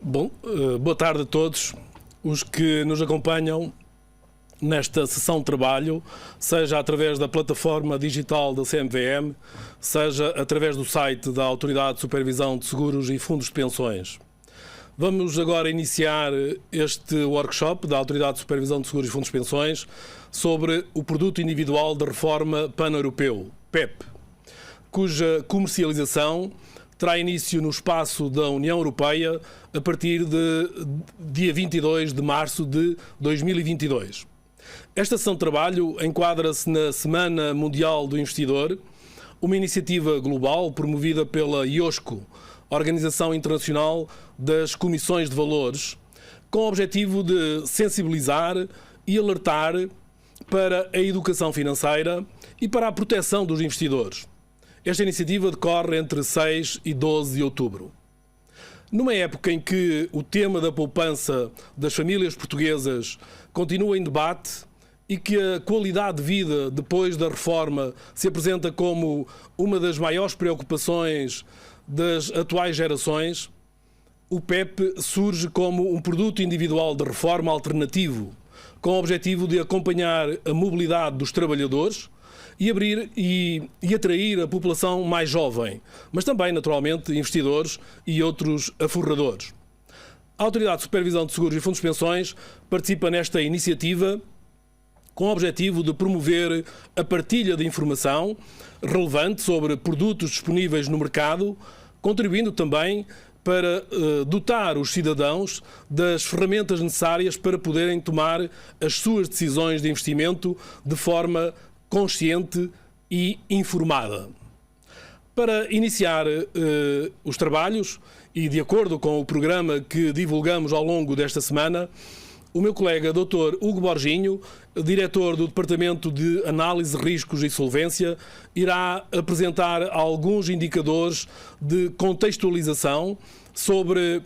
Boa tarde a todos os que nos acompanham nesta sessão de trabalho, seja através da plataforma digital da CMVM, seja através do site da Autoridade de Supervisão de Seguros e Fundos de Pensões. Vamos agora iniciar este workshop da Autoridade de Supervisão de Seguros e Fundos de Pensões sobre o Produto Individual de Reforma Pan-Europeu, PEP, cuja comercialização terá início no espaço da União Europeia a partir de dia 22 de março de 2022. Esta sessão de trabalho enquadra-se na Semana Mundial do Investidor, uma iniciativa global promovida pela IOSCO, Organização Internacional das Comissões de Valores, com o objetivo de sensibilizar e alertar para a educação financeira e para a proteção dos investidores. Esta iniciativa decorre entre 6 e 12 de outubro. Numa época em que o tema da poupança das famílias portuguesas continua em debate e que a qualidade de vida depois da reforma se apresenta como uma das maiores preocupações das atuais gerações, o PEP surge como um produto individual de reforma alternativo, com o objetivo de acompanhar a mobilidade dos trabalhadores e abrir e atrair a população mais jovem, mas também, naturalmente, investidores e outros aforradores. A Autoridade de Supervisão de Seguros e Fundos de Pensões participa nesta iniciativa com o objetivo de promover a partilha de informação relevante sobre produtos disponíveis no mercado, contribuindo também para dotar os cidadãos das ferramentas necessárias para poderem tomar as suas decisões de investimento de forma consciente e informada. Para iniciar os trabalhos e de acordo com o programa que divulgamos ao longo desta semana, o meu colega Dr. Hugo Borginho, diretor do Departamento de Análise de Riscos e Solvência, irá apresentar alguns indicadores de contextualização sobre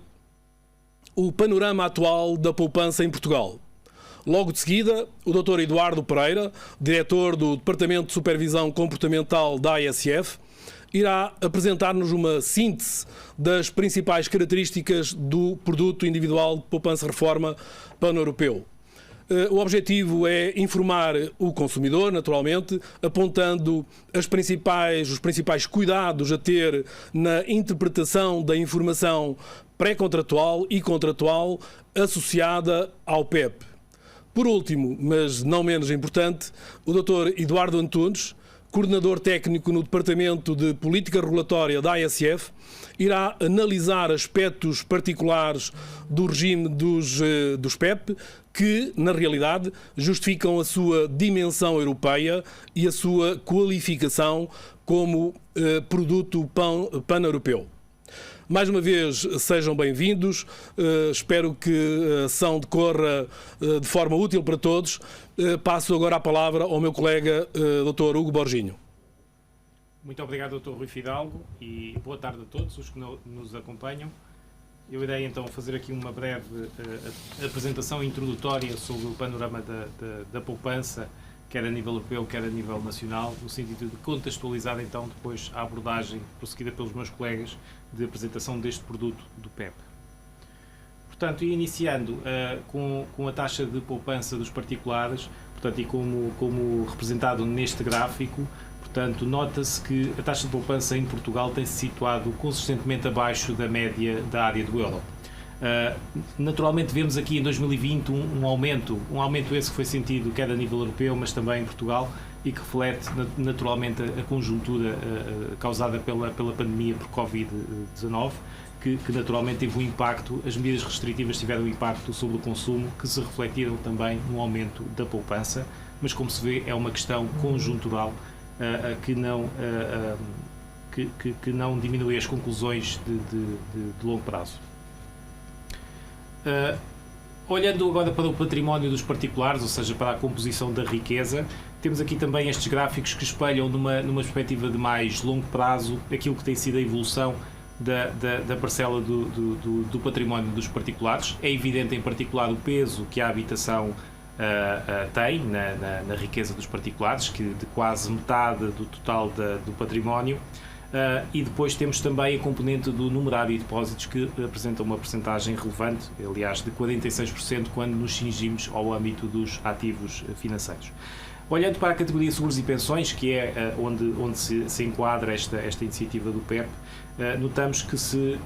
o panorama atual da poupança em Portugal. Logo de seguida, o Dr. Eduardo Pereira, diretor do Departamento de Supervisão Comportamental da ASF, irá apresentar-nos uma síntese das principais características do produto individual de poupança-reforma pan-europeu. O objetivo é informar o consumidor, naturalmente, apontando os principais cuidados a ter na interpretação da informação pré-contratual e contratual associada ao PEP. Por último, mas não menos importante, o Dr. Eduardo Antunes, coordenador técnico no Departamento de Política Regulatória da ASF, irá analisar aspectos particulares do regime dos PEP que, na realidade, justificam a sua dimensão europeia e a sua qualificação como produto pan-europeu. Mais uma vez, sejam bem-vindos. Espero que a sessão decorra de forma útil para todos. Passo agora a palavra ao meu colega, Dr. Hugo Borginho. Muito obrigado, Dr. Rui Fidalgo, e boa tarde a todos os que nos acompanham. Eu irei então fazer aqui uma breve apresentação introdutória sobre o panorama da poupança, quer a nível europeu, quer a nível nacional, no sentido de contextualizar então depois a abordagem prosseguida pelos meus colegas de apresentação deste produto do PEP. Portanto, iniciando com a taxa de poupança dos particulares, portanto, e como representado neste gráfico, portanto, nota-se que a taxa de poupança em Portugal tem-se situado consistentemente abaixo da média da área do euro. Naturalmente vemos aqui em 2020 um aumento esse que foi sentido quer a nível europeu, mas também em Portugal, e que reflete naturalmente a conjuntura causada pela pandemia por Covid-19, que naturalmente teve um impacto, as medidas restritivas tiveram um impacto sobre o consumo, que se refletiram também no aumento da poupança, mas como se vê é uma questão conjuntural que não diminui as conclusões de longo prazo. Olhando agora para o património dos particulares, ou seja, para a composição da riqueza, temos aqui também estes gráficos que espelham numa perspectiva de mais longo prazo aquilo que tem sido a evolução da parcela do património dos particulares. É evidente em particular o peso que a habitação tem na riqueza dos particulares, que de quase metade do total do património, E depois temos também a componente do numerário de depósitos, que apresenta uma percentagem relevante, aliás, de 46%, quando nos cingimos ao âmbito dos ativos financeiros. Olhando para a categoria seguros e pensões, que é onde se enquadra esta iniciativa do PEP, notamos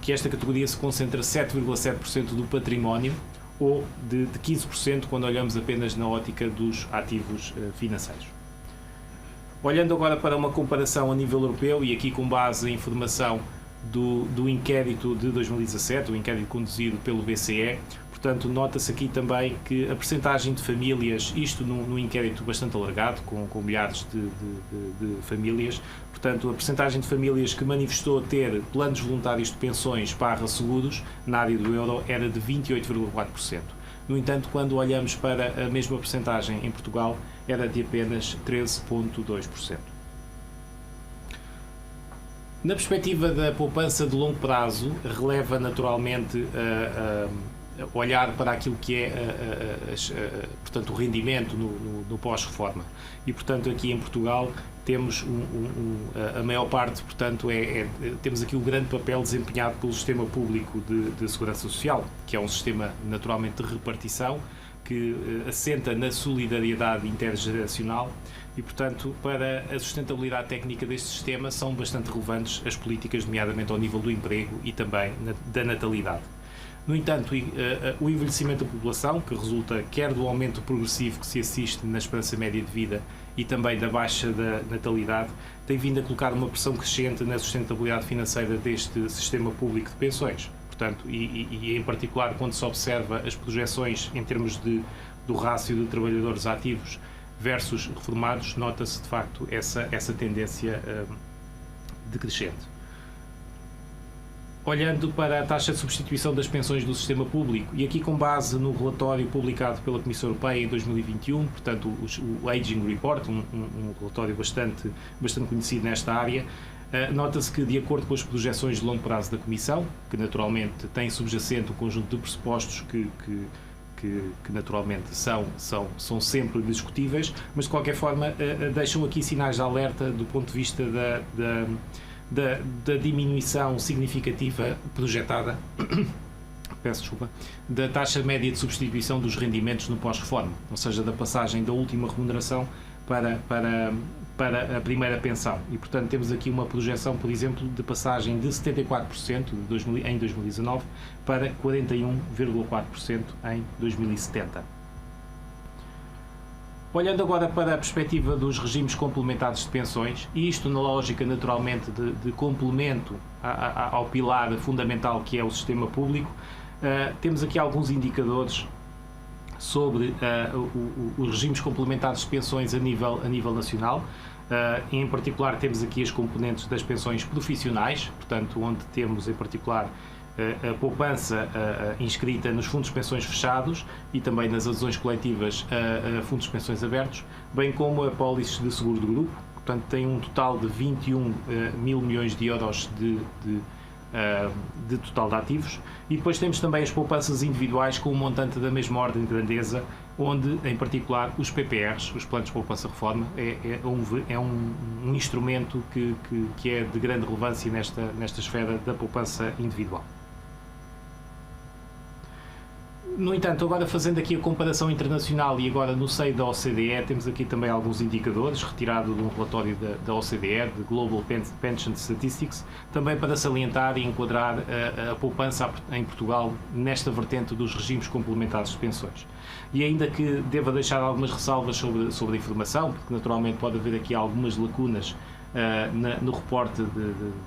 que esta categoria se concentra 7,7% do património, ou de 15% quando olhamos apenas na ótica dos ativos financeiros. Olhando agora para uma comparação a nível europeu, e aqui com base em informação do inquérito de 2017, o inquérito conduzido pelo BCE, portanto, nota-se aqui também que a percentagem de famílias, isto num inquérito bastante alargado, com milhares de famílias, portanto, a percentagem de famílias que manifestou ter planos voluntários de pensões / seguros na área do euro era de 28,4%. No entanto, quando olhamos para a mesma percentagem em Portugal, era de apenas 13,2%. Na perspectiva da poupança de longo prazo, releva naturalmente olhar para aquilo que é portanto, o rendimento no pós-reforma. E, portanto, aqui em Portugal temos a maior parte, portanto, temos aqui o grande papel desempenhado pelo Sistema Público de Segurança Social, que é um sistema naturalmente de repartição, que assenta na solidariedade intergeracional e, portanto, para a sustentabilidade técnica deste sistema são bastante relevantes as políticas, nomeadamente ao nível do emprego e também da natalidade. No entanto, o envelhecimento da população, que resulta quer do aumento progressivo que se assiste na esperança média de vida e também da baixa da natalidade, tem vindo a colocar uma pressão crescente na sustentabilidade financeira deste sistema público de pensões. Portanto, e em particular quando se observa as projeções em termos do rácio de trabalhadores ativos versus reformados, nota-se de facto essa tendência decrescente. Olhando para a taxa de substituição das pensões do sistema público, e aqui com base no relatório publicado pela Comissão Europeia em 2021, portanto o Aging Report, um relatório bastante conhecido nesta área, nota-se que, de acordo com as projeções de longo prazo da Comissão, que naturalmente tem subjacente um conjunto de pressupostos que naturalmente são sempre discutíveis, mas de qualquer forma deixam aqui sinais de alerta do ponto de vista da diminuição significativa projetada da taxa média de substituição dos rendimentos no pós-reforma, ou seja, da passagem da última remuneração para a primeira pensão. E, portanto, temos aqui uma projeção, por exemplo, de passagem de 74% em 2019 para 41,4% em 2070. Olhando agora para a perspectiva dos regimes complementares de pensões, e isto na lógica naturalmente de complemento ao pilar fundamental que é o sistema público, temos aqui alguns indicadores sobre os regimes complementares de pensões a nível nacional. Em particular temos aqui as componentes das pensões profissionais, portanto onde temos em particular a poupança inscrita nos fundos de pensões fechados e também nas adesões coletivas a fundos de pensões abertos, bem como a pólices de seguro de grupo, portanto tem um total de 21 mil milhões de euros de total de ativos, e depois temos também as poupanças individuais com um montante da mesma ordem de grandeza, onde em particular os PPRs, os planos de poupança-reforma, é um instrumento que é de grande relevância nesta esfera da poupança individual. No entanto, agora fazendo aqui a comparação internacional e agora no seio da OCDE, temos aqui também alguns indicadores retirados de um relatório da OCDE, de Global Pension Statistics, também para salientar e enquadrar a poupança em Portugal nesta vertente dos regimes complementares de pensões. E ainda que deva deixar algumas ressalvas sobre a informação, porque naturalmente pode haver aqui algumas lacunas no reporte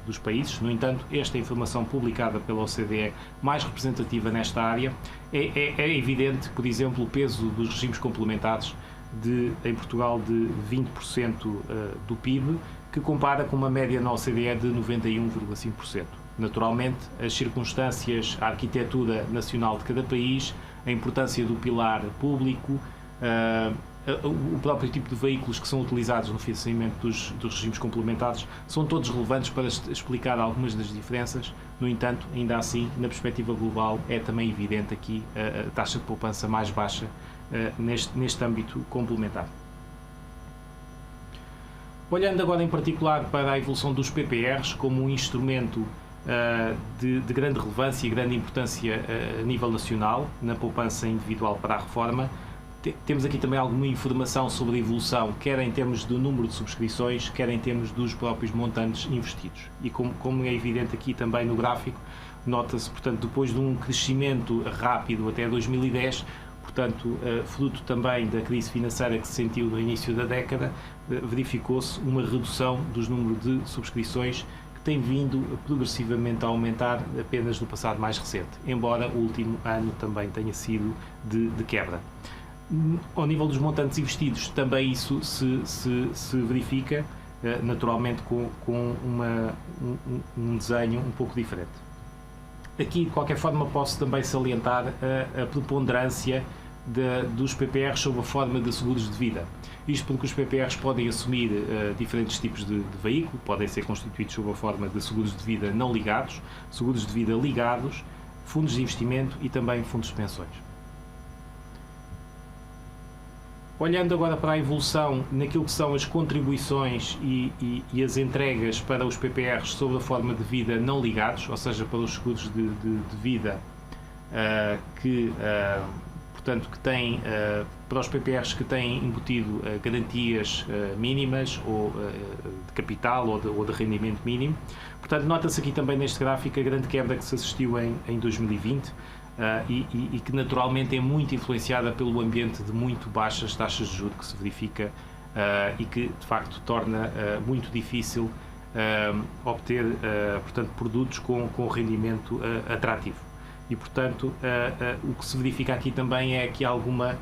dos países. No entanto, esta informação publicada pela OCDE, mais representativa nesta área, é evidente, por exemplo, o peso dos regimes complementares em Portugal de 20% do PIB, que compara com uma média na OCDE de 91,5%. Naturalmente, as circunstâncias, a arquitetura nacional de cada país, a importância do pilar público, o próprio tipo de veículos que são utilizados no financiamento dos regimes complementares são todos relevantes para explicar algumas das diferenças. No entanto, ainda assim, na perspectiva global, é também evidente aqui a taxa de poupança mais baixa neste âmbito complementar. Olhando agora em particular para a evolução dos PPRs como um instrumento de grande relevância e grande importância a nível nacional, na poupança individual para a reforma, temos aqui também alguma informação sobre a evolução, quer em termos do número de subscrições, quer em termos dos próprios montantes investidos. E como é evidente aqui também no gráfico, nota-se, portanto, depois de um crescimento rápido até 2010, portanto, fruto também da crise financeira que se sentiu no início da década, verificou-se uma redução dos números de subscrições que tem vindo progressivamente a aumentar apenas no passado mais recente, embora o último ano também tenha sido de quebra. Ao nível dos montantes investidos, também isso se verifica, naturalmente com um desenho um pouco diferente. Aqui, de qualquer forma, posso também salientar a preponderância dos PPRs sob a forma de seguros de vida. Isto porque os PPRs podem assumir diferentes tipos de veículo, podem ser constituídos sob a forma de seguros de vida não ligados, seguros de vida ligados, fundos de investimento e também fundos de pensões. Olhando agora para a evolução naquilo que são as contribuições e as entregas para os PPRs sob a forma de vida não ligados, ou seja, para os seguros de vida portanto, que têm, para os PPRs que têm embutido garantias mínimas ou de capital ou de rendimento mínimo. Portanto, nota-se aqui também neste gráfico a grande quebra que se assistiu em 2020, e que naturalmente é muito influenciada pelo ambiente de muito baixas taxas de juros que se verifica e que de facto torna muito difícil obter portanto, produtos com rendimento atrativo. E portanto o que se verifica aqui também é que há alguma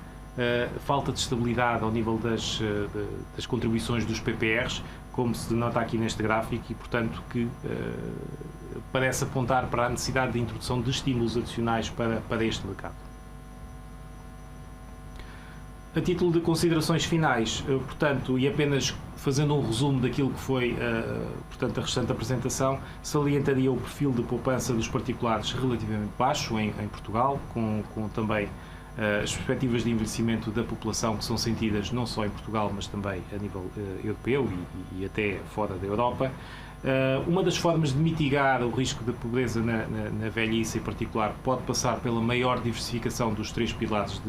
falta de estabilidade ao nível das contribuições dos PPRs, como se denota aqui neste gráfico, e portanto que parece apontar para a necessidade de introdução de estímulos adicionais para este mercado. A título de considerações finais, portanto, e apenas fazendo um resumo daquilo que foi portanto, a restante apresentação, salientaria o perfil de poupança dos particulares relativamente baixo em Portugal, com também as perspectivas de envelhecimento da população que são sentidas não só em Portugal, mas também a nível europeu e até fora da Europa. Uma das formas de mitigar o risco de pobreza na velhice em particular pode passar pela maior diversificação dos três pilares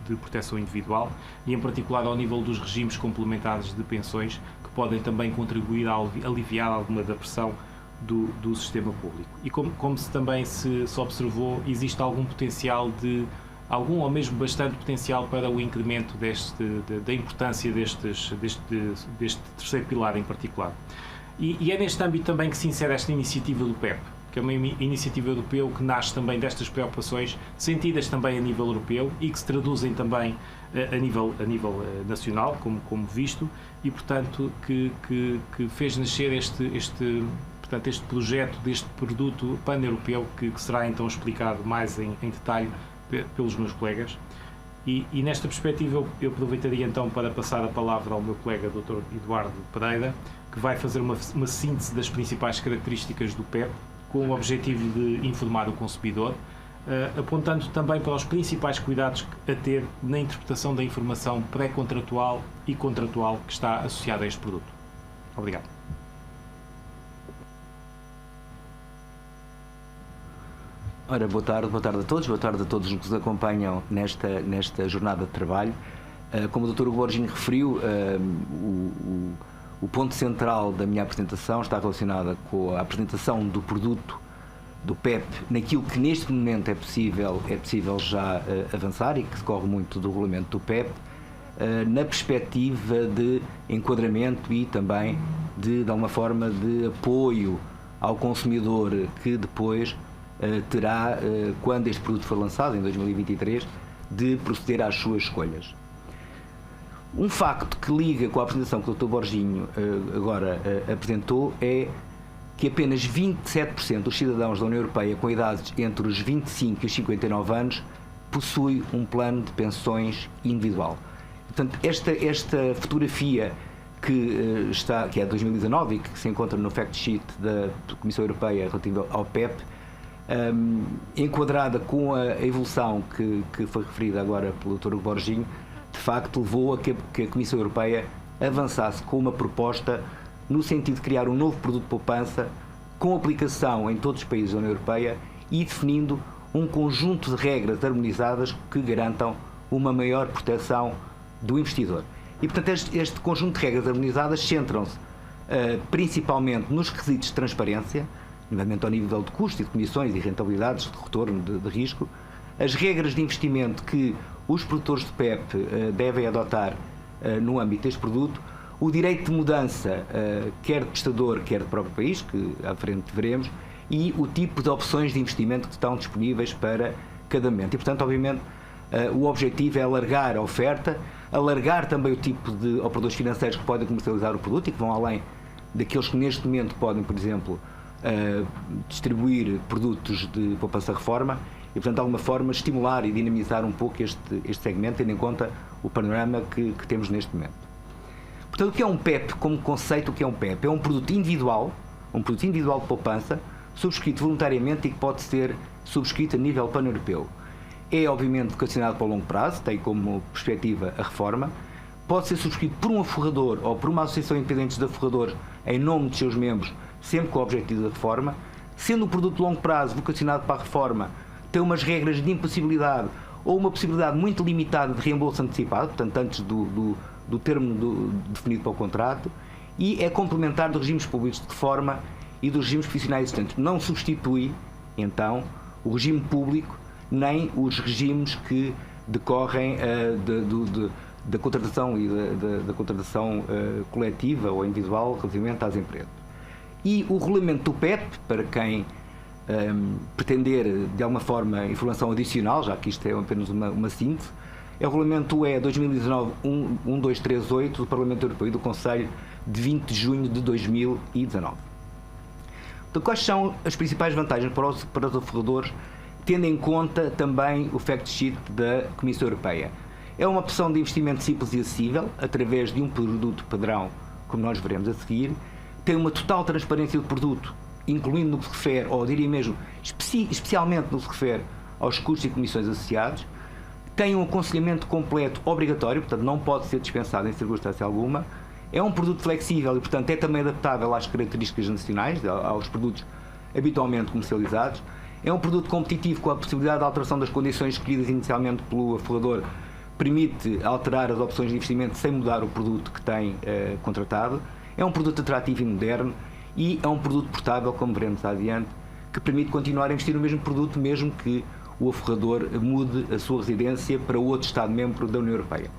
de proteção individual e em particular ao nível dos regimes complementares de pensões, que podem também contribuir a aliviar alguma da pressão do sistema público. E como também se observou, existe algum potencial algum ou mesmo bastante potencial para o incremento da importância deste terceiro pilar em particular. E é neste âmbito também que se insere esta iniciativa do PEP, que é uma iniciativa europeu que nasce também destas preocupações, sentidas também a nível europeu e que se traduzem também a nível nacional, como visto, e portanto que fez nascer este projeto, deste produto pan-europeu que será então explicado mais em detalhe pelos meus colegas. E nesta perspectiva eu aproveitaria então para passar a palavra ao meu colega Dr. Eduardo Pereira, que vai fazer uma síntese das principais características do PEP, com o objetivo de informar o consumidor, apontando também para os principais cuidados a ter na interpretação da informação pré-contratual e contratual que está associada a este produto. Obrigado. Ora, boa tarde a todos, boa tarde a todos os que nos acompanham nesta jornada de trabalho. Como o Dr. Borginho referiu, o ponto central da minha apresentação está relacionada com a apresentação do produto do PEP naquilo que neste momento é possível já avançar e que decorre muito do regulamento do PEP, na perspectiva de enquadramento e também de alguma forma de apoio ao consumidor que depois terá, quando este produto for lançado, em 2023, de proceder às suas escolhas. Um facto que liga com a apresentação que o Dr. Borginho agora apresentou é que apenas 27% dos cidadãos da União Europeia com idades entre os 25 e os 59 anos possui um plano de pensões individual. Portanto, esta fotografia que é de 2019 e que se encontra no fact sheet da Comissão Europeia relativa ao PEP, enquadrada com a evolução que foi referida agora pelo Dr. Borginho, de facto levou a que a Comissão Europeia avançasse com uma proposta no sentido de criar um novo produto de poupança com aplicação em todos os países da União Europeia e definindo um conjunto de regras harmonizadas que garantam uma maior proteção do investidor. E, portanto, este conjunto de regras harmonizadas centram-se principalmente nos requisitos de transparência, nomeadamente ao nível de custos e de comissões e rentabilidades de retorno de risco, as regras de investimento que os produtores de PEP devem adotar no âmbito deste produto, o direito de mudança, quer de prestador, quer do próprio país, que à frente veremos, e o tipo de opções de investimento que estão disponíveis para cada momento. E, portanto, obviamente, o objetivo é alargar a oferta, alargar também o tipo de operadores financeiros que podem comercializar o produto e que vão além daqueles que neste momento podem, por exemplo, distribuir produtos de poupança-reforma e, portanto, de alguma forma, estimular e dinamizar um pouco este segmento, tendo em conta o panorama que temos neste momento. Portanto, o que é um PEP como conceito? O que é um PEP? É um produto individual de poupança, subscrito voluntariamente e que pode ser subscrito a nível pan-europeu. É, obviamente, vocacionado para o longo prazo, tem como perspectiva a reforma, pode ser subscrito por um aforrador ou por uma associação independente de aforradores em nome dos seus membros, sempre com o objetivo da reforma. Sendo um produto de longo prazo vocacionado para a reforma, tem umas regras de impossibilidade ou uma possibilidade muito limitada de reembolso antecipado, portanto, antes do termo definido para o contrato, e é complementar dos regimes públicos de reforma e dos regimes profissionais existentes. Não substitui, então, o regime público nem os regimes que decorrem da contratação e da contratação coletiva ou individual relativamente às empresas. E o regulamento do PEP, para quem pretender de alguma forma informação adicional, já que isto é apenas uma síntese, é o regulamento UE 2019-1238 do Parlamento Europeu e do Conselho de 20 de junho de 2019. Então, quais são as principais vantagens para os aforradores, tendo em conta também o fact sheet da Comissão Europeia? É uma opção de investimento simples e acessível, através de um produto padrão, como nós veremos a seguir, tem uma total transparência do produto, incluindo no que se refere, ou diria mesmo, especialmente no que se refere aos custos e comissões associados, tem um aconselhamento completo obrigatório, portanto não pode ser dispensado em circunstância alguma, é um produto flexível e, portanto, é também adaptável às características nacionais, aos produtos habitualmente comercializados, é um produto competitivo com a possibilidade de alteração das condições escolhidas inicialmente pelo aforrador, permite alterar as opções de investimento sem mudar o produto que tem contratado, é um produto atrativo e moderno e é um produto portável, como veremos adiante, que permite continuar a investir no mesmo produto, mesmo que o aforrador mude a sua residência para outro Estado-membro da União Europeia.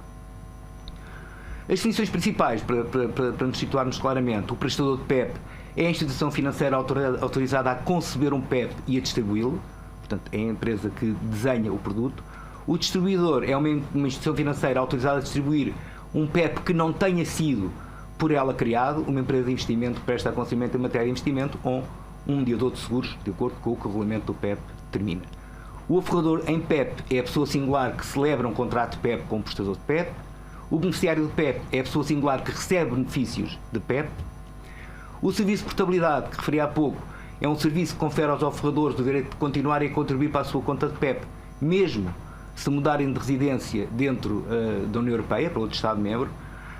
As definições principais, para nos situarmos claramente: o prestador de PEP é a instituição financeira autorizada a conceber um PEP e a distribuí-lo, portanto é a empresa que desenha o produto. O distribuidor é uma instituição financeira autorizada a distribuir um PEP que não tenha sido por ela criado, uma empresa de investimento que presta aconselhamento em matéria de investimento ou um mediador de seguros, de acordo com o que o regulamento do PEP determina. O aforrador em PEP é a pessoa singular que celebra um contrato de PEP com o prestador de PEP. O beneficiário de PEP é a pessoa singular que recebe benefícios de PEP. O serviço de portabilidade, que referi há pouco, é um serviço que confere aos aforradores o direito de continuarem a contribuir para a sua conta de PEP, mesmo se mudarem de residência dentro da União Europeia, para outro Estado-membro.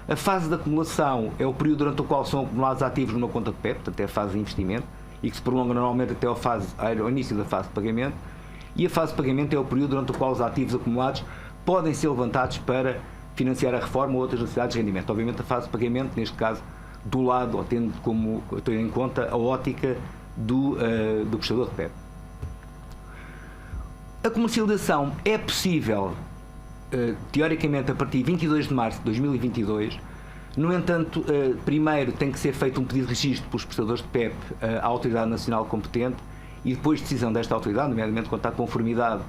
A fase de acumulação é o período durante o qual são acumulados ativos numa conta de PEP, portanto é a fase de investimento, e que se prolonga normalmente até ao início da fase de pagamento. E a fase de pagamento é o período durante o qual os ativos acumulados podem ser levantados para financiar a reforma ou outras necessidades de rendimento. Obviamente a fase de pagamento, neste caso, do lado, ou tendo em conta a ótica do prestador de PEP. A comercialização é possível, teoricamente, a partir de 22 de março de 2022. No entanto, primeiro tem que ser feito um pedido de registro pelos prestadores de PEP à Autoridade Nacional competente e depois de decisão desta autoridade, nomeadamente quanto à conformidade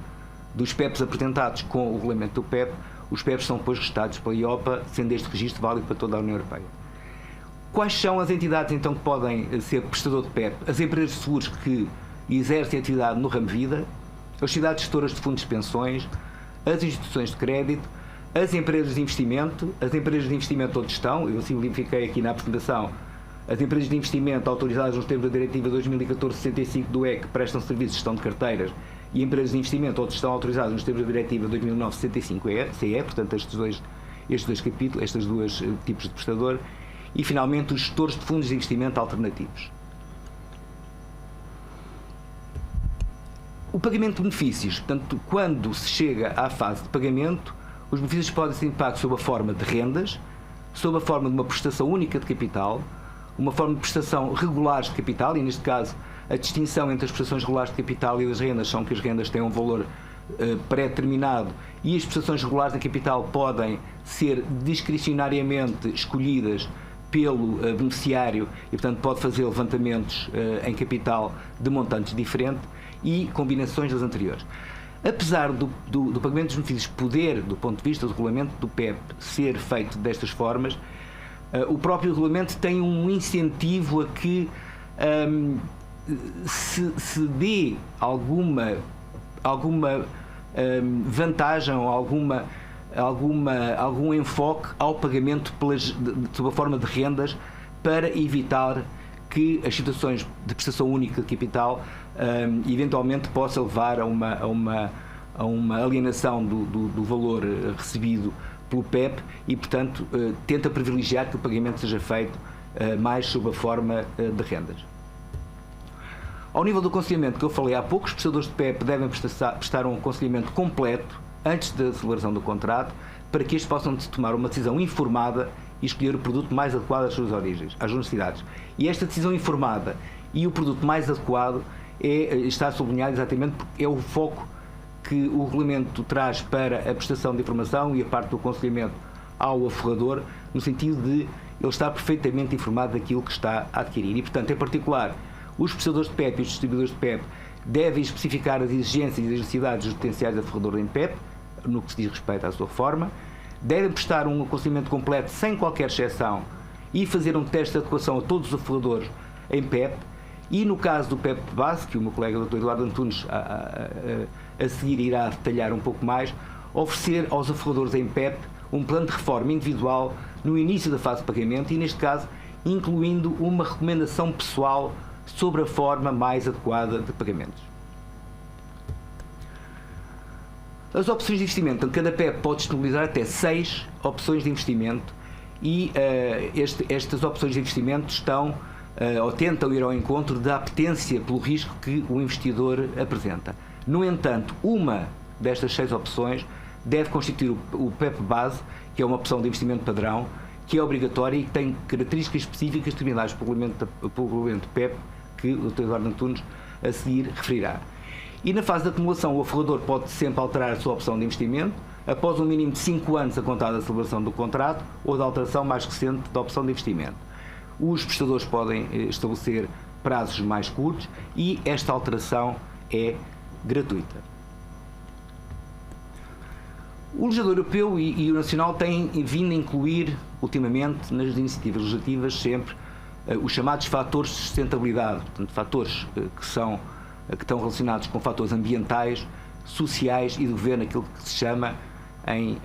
dos PEPs apresentados com o regulamento do PEP, os PEPs são depois registados pela IOPA, sendo este registro válido para toda a União Europeia. Quais são as entidades, então, que podem ser prestador de PEP? As empresas de seguros que exercem atividade no ramo vida, as sociedades gestoras de fundos de pensões, as instituições de crédito, as empresas de investimento ou de gestão, eu simplifiquei aqui na apresentação, as empresas de investimento autorizadas nos termos da Diretiva 2014-65 do UE que prestam serviços de gestão de carteiras e empresas de investimento ou de gestão autorizadas nos termos da Diretiva 2009-65 CE, portanto estes dois estes dois capítulos, estes dois tipos de prestador, e finalmente os gestores de fundos de investimento alternativos. O pagamento de benefícios, portanto, quando se chega à fase de pagamento, os benefícios podem ser pagos sob a forma de rendas, sob a forma de uma prestação única de capital, uma forma de prestação regulares de capital, e neste caso a distinção entre as prestações regulares de capital e as rendas são que as rendas têm um valor pré-determinado e as prestações regulares de capital podem ser discricionariamente escolhidas pelo beneficiário e, portanto, pode fazer levantamentos em capital de montantes diferentes e combinações das anteriores. Apesar do pagamento dos benefícios poder, do ponto de vista do regulamento do PEP, ser feito destas formas, o próprio regulamento tem um incentivo a que se dê alguma vantagem ou algum enfoque ao pagamento sob a forma de rendas para evitar que as situações de prestação única de capital eventualmente possa levar a uma alienação do valor recebido pelo PEP e, portanto, tenta privilegiar que o pagamento seja feito mais sob a forma de rendas. Ao nível do aconselhamento que eu falei há pouco, os prestadores de PEP devem prestar um aconselhamento completo antes da celebração do contrato, para que estes possam tomar uma decisão informada e escolher o produto mais adequado às suas origens, às necessidades. E esta decisão informada e o produto mais adequado está sublinhado exatamente porque é o foco que o regulamento traz para a prestação de informação e a parte do aconselhamento ao aforrador, no sentido de ele estar perfeitamente informado daquilo que está a adquirir. E, portanto, em particular, os prestadores de PEP e os distribuidores de PEP devem especificar as exigências e as necessidades dos potenciais aforradores em PEP, no que se diz respeito à sua forma, devem prestar um aconselhamento completo sem qualquer exceção e fazer um teste de adequação a todos os aforradores em PEP e, no caso do PEP base, que o meu colega Dr. Eduardo Antunes a seguir irá detalhar um pouco mais, oferecer aos aforradores em PEP um plano de reforma individual no início da fase de pagamento e, neste caso, incluindo uma recomendação pessoal sobre a forma mais adequada de pagamentos. As opções de investimento. Cada PEP pode disponibilizar até 6 opções de investimento e estas opções de investimento estão ou tentam ir ao encontro da apetência pelo risco que o investidor apresenta. No entanto, uma destas 6 opções deve constituir o PEP base, que é uma opção de investimento padrão, que é obrigatória e que tem características específicas determinadas pelo regulamento PEP, que o Dr. Eduardo Antunes a seguir referirá. E na fase de acumulação, o aforrador pode sempre alterar a sua opção de investimento após um mínimo de 5 anos a contar da celebração do contrato ou da alteração mais recente da opção de investimento. Os prestadores podem estabelecer prazos mais curtos e esta alteração é gratuita. O legislador europeu e o nacional têm vindo a incluir, ultimamente, nas iniciativas legislativas, sempre os chamados fatores de sustentabilidade, portanto, fatores que estão relacionados com fatores ambientais, sociais e de governo, aquilo que se chama, em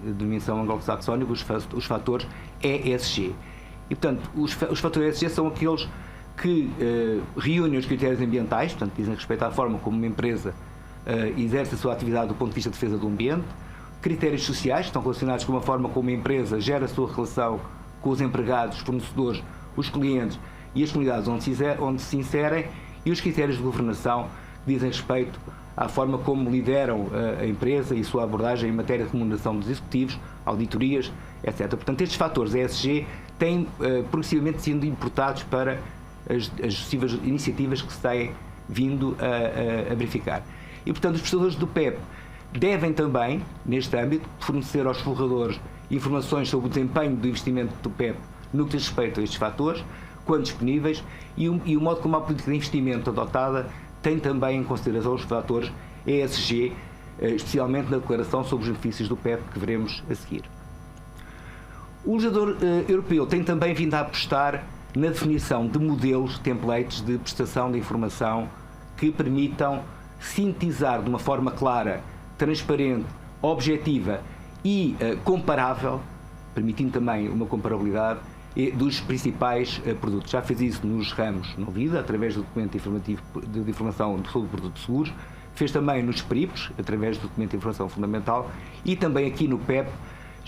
denominação anglo-saxónica, os fatores ESG. E, portanto, os fatores ESG são aqueles que reúnem os critérios ambientais, portanto, dizem respeito à forma como uma empresa exerce a sua atividade do ponto de vista de defesa do ambiente, critérios sociais, que estão relacionados com a forma como uma empresa gera a sua relação com os empregados, os fornecedores, os clientes e as comunidades onde se inserem, e os critérios de governação que dizem respeito à forma como lideram a empresa e a sua abordagem em matéria de remuneração dos executivos, auditorias, etc. Portanto, estes fatores ESG têm progressivamente sido importados para as sucessivas iniciativas que se têm vindo a verificar. E, portanto, os prestadores do PEP devem também, neste âmbito, fornecer aos forradores informações sobre o desempenho do investimento do PEP no que diz respeito a estes fatores, quando disponíveis, e o modo como a política de investimento adotada tem também em consideração os fatores ESG, especialmente na declaração sobre os benefícios do PEP que veremos a seguir. O legislador europeu tem também vindo a apostar na definição de modelos, templates de prestação de informação que permitam sintetizar de uma forma clara, transparente, objetiva e comparável, permitindo também uma comparabilidade dos principais produtos. Já fez isso nos ramos no Vida, através do documento informativo de informação sobre produtos seguros, fez também nos PRIPs, através do documento de informação fundamental, e também aqui no PEP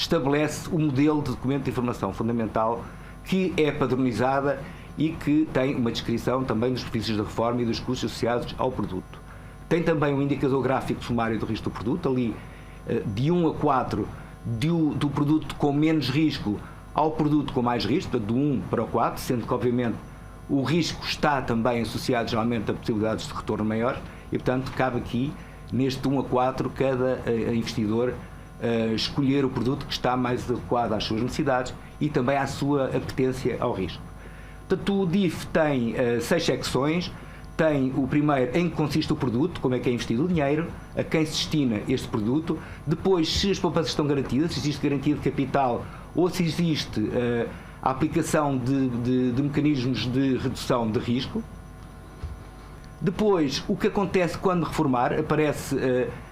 estabelece o modelo de documento de informação fundamental que é padronizada e que tem uma descrição também dos benefícios da reforma e dos custos associados ao produto. Tem também um indicador gráfico sumário do risco do produto, ali de 1 a 4, do produto com menos risco ao produto com mais risco, portanto, do 1 para o 4, sendo que, obviamente, o risco está também associado geralmente a possibilidades de retorno maiores e, portanto, cabe aqui, neste 1 a 4, cada investidor escolher o produto que está mais adequado às suas necessidades e também à sua apetência ao risco. Portanto, o DIF tem 6 secções. Tem o primeiro em que consiste o produto, como é que é investido o dinheiro, a quem se destina este produto. Depois, se as poupanças estão garantidas, se existe garantia de capital ou se existe a aplicação de mecanismos de redução de risco. Depois, o que acontece quando reformar, aparece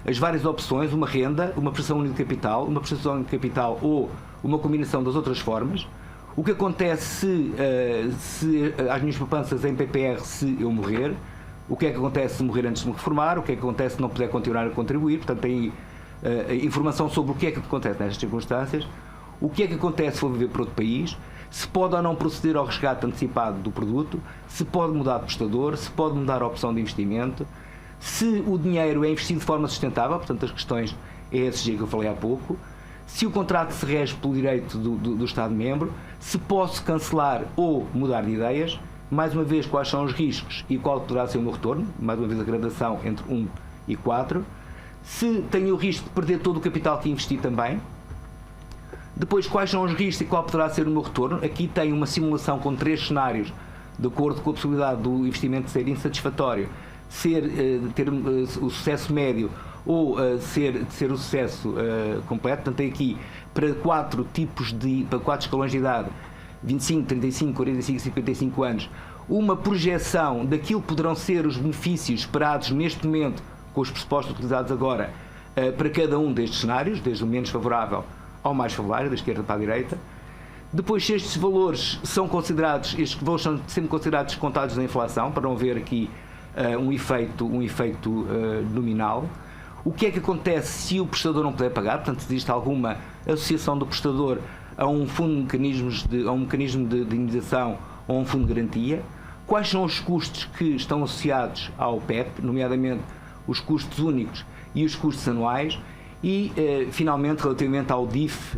as várias opções, uma renda, uma prestação única de capital, uma prestação única de capital ou uma combinação das outras formas. O que acontece se as minhas poupanças em PPR se eu morrer? O que é que acontece se morrer antes de me reformar? O que é que acontece se não puder continuar a contribuir? Portanto, tem informação sobre o que é que acontece nestas circunstâncias. O que é que acontece se for viver para outro país? Se pode ou não proceder ao resgate antecipado do produto? Se pode mudar de prestador? Se pode mudar a opção de investimento? Se o dinheiro é investido de forma sustentável? Portanto, as questões ESG que eu falei há pouco. Se o contrato se rege pelo direito do Estado-membro, se posso cancelar ou mudar de ideias, mais uma vez, quais são os riscos e qual poderá ser o meu retorno, mais uma vez a gradação entre 1 e 4, se tenho o risco de perder todo o capital que investi também, depois quais são os riscos e qual poderá ser o meu retorno. Aqui tem uma simulação com 3 cenários, de acordo com a possibilidade do investimento ser insatisfatório, ter o sucesso médio ou ser o sucesso completo. Portanto, tem aqui para 4 escalões de idade, 25, 35, 45, 55 anos, uma projeção daquilo que poderão ser os benefícios esperados neste momento, com os pressupostos utilizados agora, para cada um destes cenários, desde o menos favorável ao mais favorável, da esquerda para a direita. Depois, se estes valores são considerados, estes valores são sempre considerados descontados da inflação, para não haver aqui um efeito nominal. O que é que acontece se o prestador não puder pagar? Portanto, se existe alguma associação do prestador a um fundo a um mecanismo de indenização ou a um fundo de garantia? Quais são os custos que estão associados ao PEP, nomeadamente os custos únicos e os custos anuais? E, finalmente, relativamente ao DIF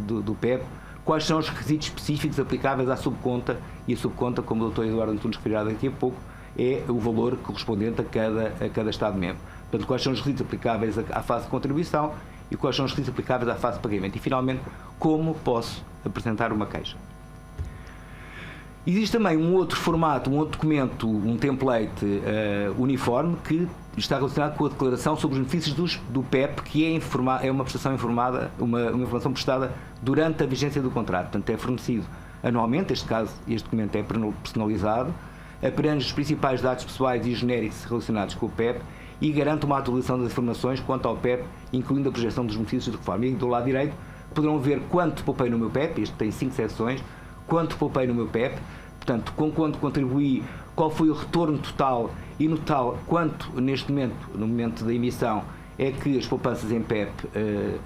do PEP, quais são os requisitos específicos aplicáveis à subconta? E a subconta, como o Dr. Eduardo Antunes referirá daqui a pouco, é o valor correspondente a cada Estado-membro. Portanto, quais são os requisitos aplicáveis à fase de contribuição e quais são os requisitos aplicáveis à fase de pagamento. E, finalmente, como posso apresentar uma queixa. Existe também um outro formato, um outro documento, um template uniforme que está relacionado com a declaração sobre os benefícios do PEP, que é uma prestação informada, uma informação prestada durante a vigência do contrato. Portanto, é fornecido anualmente, neste caso, este documento é personalizado, abrange os principais dados pessoais e genéricos relacionados com o PEP e garante uma atualização das informações quanto ao PEP, incluindo a projeção dos benefícios de reforma. E do lado direito poderão ver quanto poupei no meu PEP, este tem 5 seções, quanto poupei no meu PEP, portanto, com quanto contribuí, qual foi o retorno total e no total quanto neste momento, no momento da emissão, é que as poupanças em PEP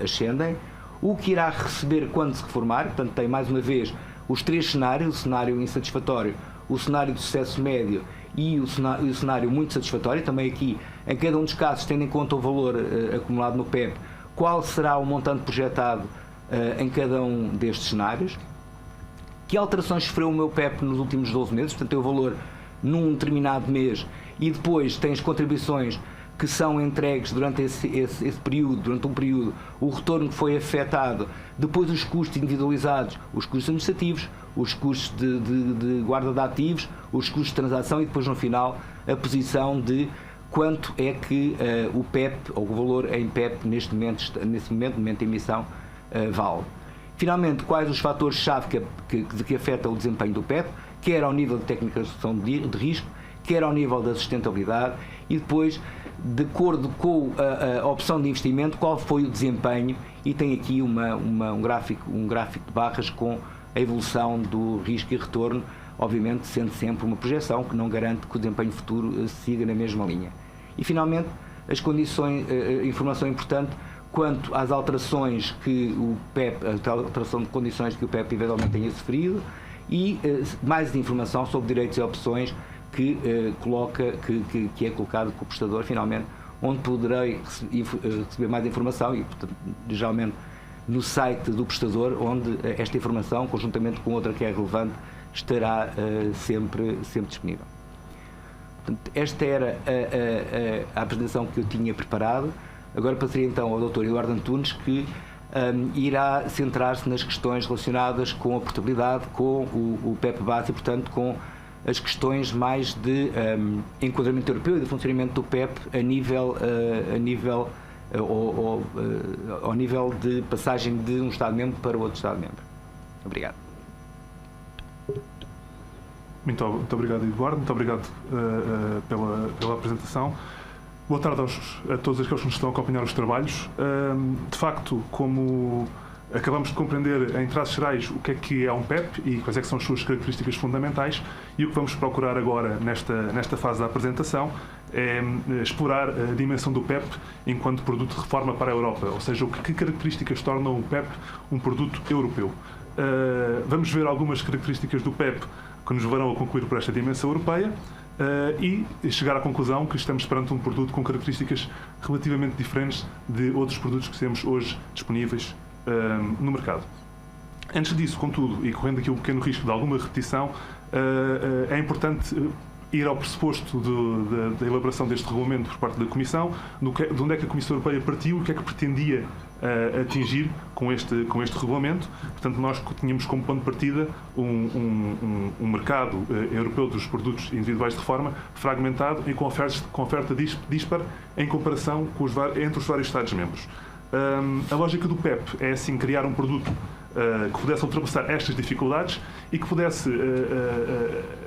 ascendem, o que irá receber quando se reformar. Portanto, tem mais uma vez os 3 cenários, o cenário insatisfatório, o cenário de sucesso médio e o cenário muito satisfatório. Também aqui, em cada um dos casos, tendo em conta o valor acumulado no PEP, qual será o montante projetado em cada um destes cenários. Que alterações sofreu o meu PEP nos últimos 12 meses, portanto tem o valor num determinado mês e depois tem as contribuições que são entregues durante esse período, durante um período, o retorno que foi afetado, depois os custos individualizados, os custos administrativos, os custos de guarda de ativos, os custos de transação e depois no final a posição de quanto é que o PEP, ou o valor em PEP neste momento, no momento da emissão, vale. Finalmente, quais os fatores-chave que afetam o desempenho do PEP, quer ao nível de técnica de redução de risco, quer ao nível da sustentabilidade e depois, de acordo com a opção de investimento, qual foi o desempenho, e tem aqui um gráfico de barras com a evolução do risco e retorno, obviamente sendo sempre uma projeção que não garante que o desempenho futuro siga na mesma linha. E finalmente, as condições, informação importante, quanto às alterações que o PEP, a alteração de condições que o PEP eventualmente tenha sofrido, e mais informação sobre direitos e opções que é colocado com o prestador, finalmente, onde poderei receber mais informação e, portanto, geralmente no site do prestador, onde esta informação, conjuntamente com outra que é relevante, estará sempre disponível. Portanto, esta era a apresentação que eu tinha preparado. Agora passaria então ao Dr. Eduardo Antunes, que irá centrar-se nas questões relacionadas com a portabilidade, com o PEP base e, portanto, com as questões mais de enquadramento europeu e de funcionamento do PEP ao nível de passagem de um Estado-membro para outro Estado-membro. Obrigado. Muito obrigado, Eduardo. Muito obrigado pela apresentação. Boa tarde a todos aqueles que nos estão a acompanhar os trabalhos. De facto, como acabamos de compreender em traços gerais o que é um PEP e quais é que são as suas características fundamentais, e o que vamos procurar agora nesta fase da apresentação é explorar a dimensão do PEP enquanto produto de reforma para a Europa, ou seja, que características tornam o PEP um produto europeu. Vamos ver algumas características do PEP que nos levarão a concluir por esta dimensão europeia e chegar à conclusão que estamos perante um produto com características relativamente diferentes de outros produtos que temos hoje disponíveis no mercado. Antes disso, contudo, e correndo aqui um pequeno risco de alguma repetição, é importante ir ao pressuposto da elaboração deste regulamento por parte da Comissão, de onde é que a Comissão Europeia partiu e o que é que pretendia atingir com este regulamento. Portanto, nós tínhamos como ponto de partida um mercado europeu dos produtos individuais de reforma fragmentado e com oferta dispar em comparação entre os vários Estados-membros. A lógica do PEP é, assim, criar um produto que pudesse ultrapassar estas dificuldades e que pudesse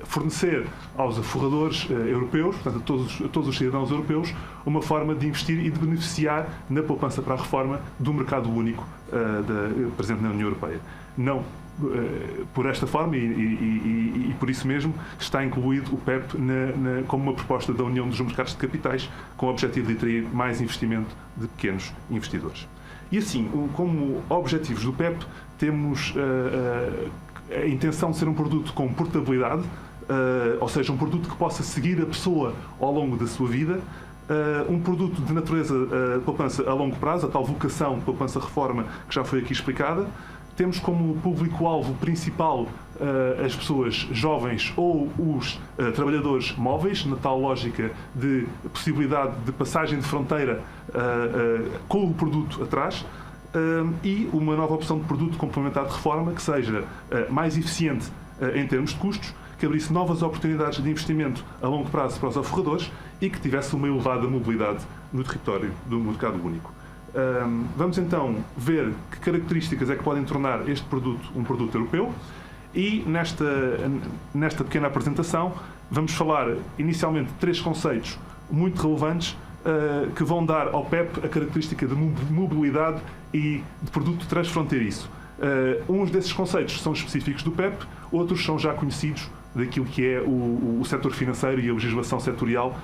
fornecer aos aforradores europeus, portanto a todos os cidadãos europeus, uma forma de investir e de beneficiar na poupança para a reforma do mercado único presente na União Europeia. Não por esta forma e por isso mesmo está incluído o PEP como uma proposta da União dos Mercados de Capitais, com o objetivo de atrair mais investimento de pequenos investidores. E assim, como objetivos do PEP, temos a intenção de ser um produto com portabilidade, ou seja, um produto que possa seguir a pessoa ao longo da sua vida, um produto de natureza de poupança a longo prazo, a tal vocação de poupança-reforma que já foi aqui explicada. Temos como público-alvo principal as pessoas jovens ou os trabalhadores móveis, na tal lógica de possibilidade de passagem de fronteira com o produto atrás, e uma nova opção de produto complementar de reforma que seja mais eficiente em termos de custos, que abrisse novas oportunidades de investimento a longo prazo para os aforradores e que tivesse uma elevada mobilidade no território do mercado único. Vamos então ver que características é que podem tornar este produto um produto europeu e nesta pequena apresentação vamos falar inicialmente de 3 conceitos muito relevantes que vão dar ao PEP a característica de mobilidade e de produto transfronteiriço. Uns desses conceitos são específicos do PEP, outros são já conhecidos daquilo que é o setor financeiro e a legislação setorial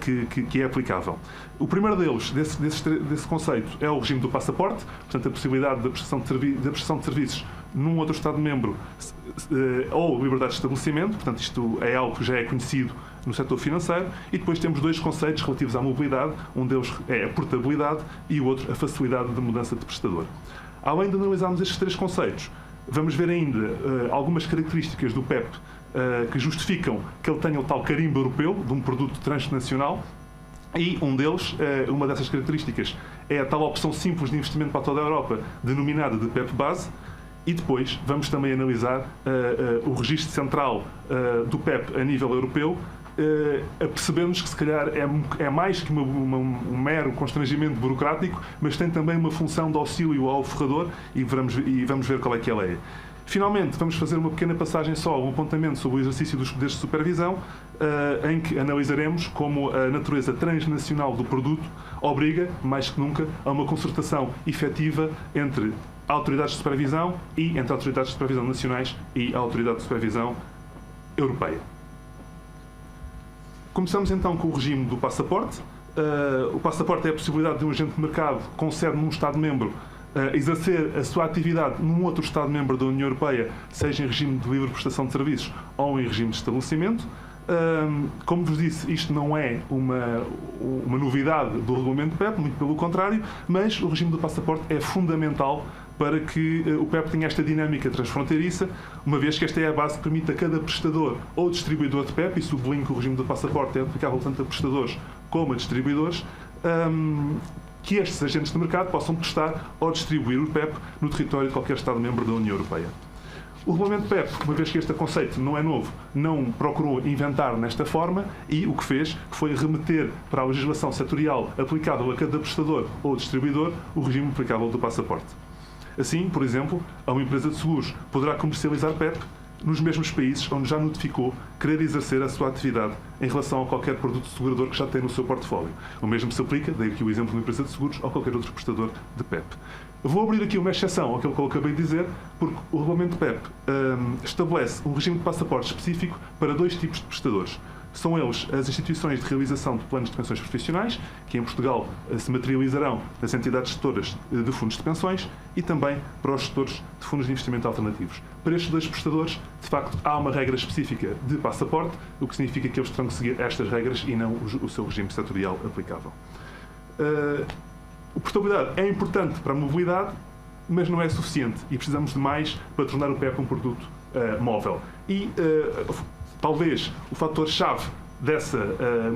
que é aplicável. O primeiro deles, desse conceito, é o regime do passaporte, portanto a possibilidade da prestação de serviços num outro Estado-membro ou liberdade de estabelecimento, portanto isto é algo que já é conhecido no setor financeiro, e depois temos 2 conceitos relativos à mobilidade, um deles é a portabilidade e o outro a facilidade de mudança de prestador. Além de analisarmos estes 3 conceitos, vamos ver ainda algumas características do PEP que justificam que ele tenha o tal carimbo europeu de um produto transnacional, e uma dessas características é a tal opção simples de investimento para toda a Europa, denominada de PEP base. E depois vamos também analisar o registro central do PEP a nível europeu, percebemos que se calhar é mais que um mero constrangimento burocrático, mas tem também uma função de auxílio ao aforrador e vamos ver qual é que ela é. Finalmente, vamos fazer uma pequena passagem só, um apontamento sobre o exercício dos poderes de supervisão, em que analisaremos como a natureza transnacional do produto obriga, mais que nunca, a uma concertação efetiva entre autoridades de supervisão e entre autoridades de supervisão nacionais e a autoridade de supervisão europeia. Começamos então com o regime do passaporte. o passaporte é a possibilidade de um agente de mercado com sede num Estado-membro exercer a sua atividade num outro Estado-membro da União Europeia, seja em regime de livre prestação de serviços ou em regime de estabelecimento. Como vos disse, isto não é uma novidade do regulamento PEP, muito pelo contrário, mas o regime do passaporte é fundamental para que o PEP tenha esta dinâmica transfronteiriça, uma vez que esta é a base que permite a cada prestador ou distribuidor de PEP, e sublinho que o regime do passaporte é aplicável tanto a prestadores como a distribuidores, que estes agentes de mercado possam prestar ou distribuir o PEP no território de qualquer Estado-membro da União Europeia. O regulamento PEP, uma vez que este conceito não é novo, não procurou inventar nesta forma e o que fez foi remeter para a legislação setorial aplicável a cada prestador ou distribuidor o regime aplicável do passaporte. Assim, por exemplo, a uma empresa de seguros poderá comercializar PEP nos mesmos países onde já notificou querer exercer a sua atividade em relação a qualquer produto segurador que já tem no seu portfólio. O mesmo se aplica, daí aqui o exemplo de uma empresa de seguros ou qualquer outro prestador de PEP. Vou abrir aqui uma exceção àquilo que eu acabei de dizer, porque o regulamento PEP estabelece um regime de passaporte específico para 2 tipos de prestadores. São eles as instituições de realização de planos de pensões profissionais, que em Portugal se materializarão nas entidades gestoras de fundos de pensões, e também para os gestores de fundos de investimento alternativos. Para estes 2 prestadores, de facto, há uma regra específica de passaporte, o que significa que eles terão que seguir estas regras e não o seu regime setorial aplicável. A portabilidade é importante para a mobilidade, mas não é suficiente e precisamos de mais para tornar o PEP um produto móvel. E talvez o fator-chave dessa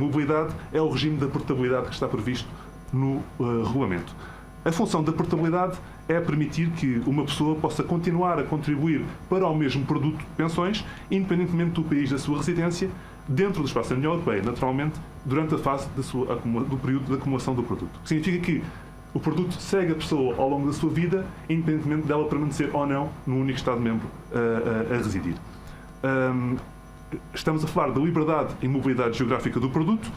mobilidade é o regime da portabilidade que está previsto no regulamento. A função da portabilidade é permitir que uma pessoa possa continuar a contribuir para o mesmo produto de pensões, independentemente do país da sua residência, dentro do espaço da União Europeia, naturalmente, durante a fase do período de acumulação do produto. O que significa que o produto segue a pessoa ao longo da sua vida, independentemente dela permanecer ou não no único Estado-membro a residir. Estamos a falar da liberdade e mobilidade geográfica do produto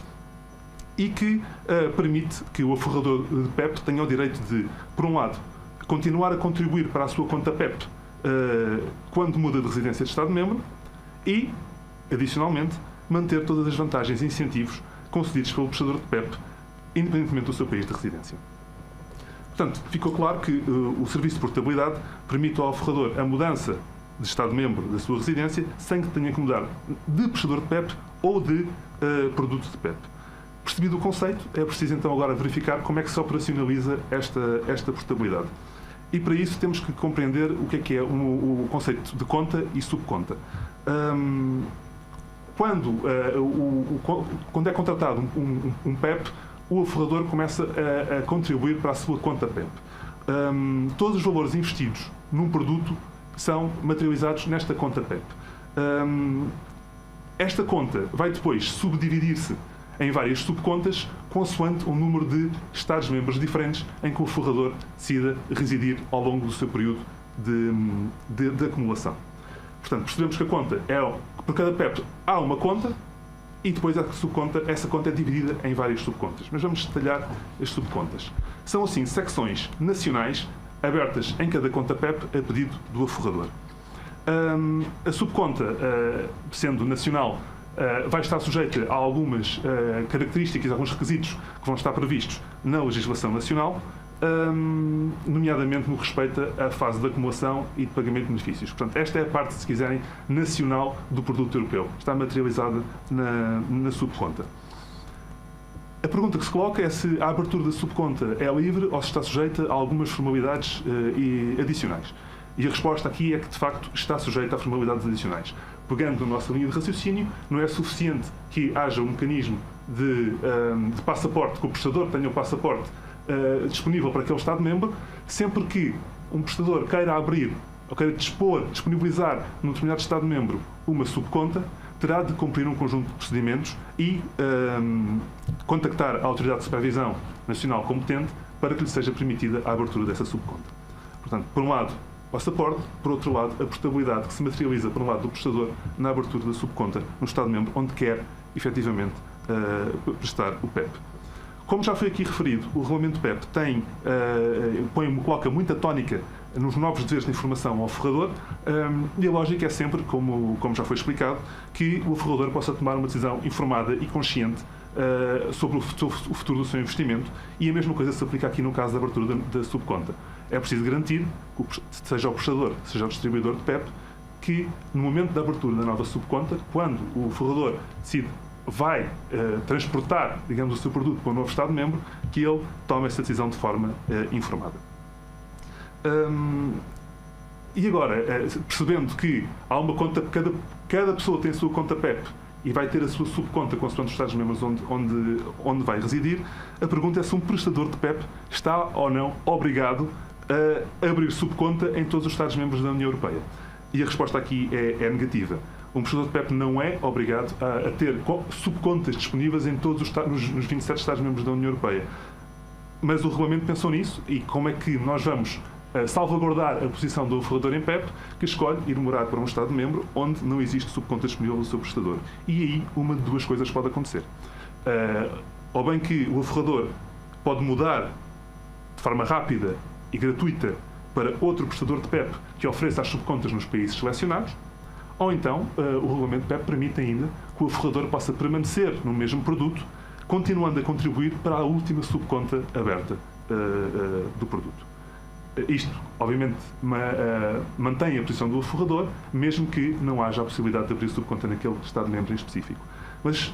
e que permite que o aforrador de PEP tenha o direito de, por um lado, continuar a contribuir para a sua conta PEP quando muda de residência de Estado-membro e, adicionalmente, manter todas as vantagens e incentivos concedidos pelo prestador de PEP, independentemente do seu país de residência. Portanto, ficou claro que o serviço de portabilidade permite ao aforrador a mudança de Estado-membro da sua residência sem que tenha que mudar de prestador de PEP ou de produto de PEP. Percebido o conceito, é preciso então agora verificar como é que se operacionaliza esta portabilidade. E para isso temos que compreender o que é o conceito de conta e subconta. Quando é contratado um PEP, o aforrador começa a contribuir para a sua conta PEP. Todos os valores investidos num produto são materializados nesta conta PEP. Esta conta vai depois subdividir-se em várias subcontas, consoante um número de Estados-membros diferentes em que o aforrador decida residir ao longo do seu período de acumulação. Portanto, percebemos que a conta por cada PEP há uma conta e depois essa conta é dividida em várias subcontas. Mas vamos detalhar as subcontas. São, assim, secções nacionais abertas em cada conta PEP a pedido do aforrador. A subconta, sendo nacional, vai estar sujeita a algumas características, alguns requisitos que vão estar previstos na legislação nacional, nomeadamente no que respeita à fase de acumulação e de pagamento de benefícios. Portanto, esta é a parte, se quiserem, nacional do produto europeu. Está materializada na subconta. A pergunta que se coloca é se a abertura da subconta é livre ou se está sujeita a algumas formalidades adicionais. E a resposta aqui é que, de facto, está sujeita a formalidades adicionais. Pegando na nossa linha de raciocínio, não é suficiente que haja um mecanismo de passaporte, que o prestador tenha o passaporte disponível para aquele Estado-membro, sempre que um prestador queira abrir ou queira disponibilizar num determinado Estado-membro uma subconta, terá de cumprir um conjunto de procedimentos e contactar a Autoridade de Supervisão Nacional competente para que lhe seja permitida a abertura dessa subconta. Portanto, por um lado, passaporte, por outro lado, a portabilidade que se materializa, por um lado, do prestador na abertura da subconta no Estado-membro onde quer, efetivamente, prestar o PEP. Como já foi aqui referido, o regulamento PEP coloca muita tónica nos novos deveres de informação ao aforrador e a lógica é sempre, como já foi explicado, que o aforrador possa tomar uma decisão informada e consciente sobre o futuro do seu investimento, e a mesma coisa se aplica aqui no caso da abertura da subconta. É preciso garantir, seja o prestador, seja o distribuidor de PEP, que no momento da abertura da nova subconta, quando o forrador decide vai transportar, digamos, o seu produto para um novo Estado-membro, que ele tome essa decisão de forma informada. E agora, percebendo que há uma conta, cada pessoa tem a sua conta PEP e vai ter a sua subconta consoante os Estados-membros onde vai residir, a pergunta é se um prestador de PEP está ou não obrigado a abrir subconta em todos os Estados-membros da União Europeia. E a resposta aqui é negativa. Um prestador de PEP não é obrigado a ter subcontas disponíveis em todos nos 27 Estados-membros da União Europeia. Mas o regulamento pensou nisso, e como é que nós vamos salvaguardar a posição do forrador em PEP, que escolhe ir morar para um Estado-membro onde não existe subconta disponível do seu prestador. E aí uma de duas coisas pode acontecer. Ou bem que o forrador pode mudar de forma rápida e gratuita para outro prestador de PEP que ofereça as subcontas nos países selecionados, ou então o regulamento PEP permite ainda que o forrador possa permanecer no mesmo produto, continuando a contribuir para a última subconta aberta do produto. Isto, obviamente, mantém a posição do forrador, mesmo que não haja a possibilidade de abrir subconta naquele Estado-membro em específico. Mas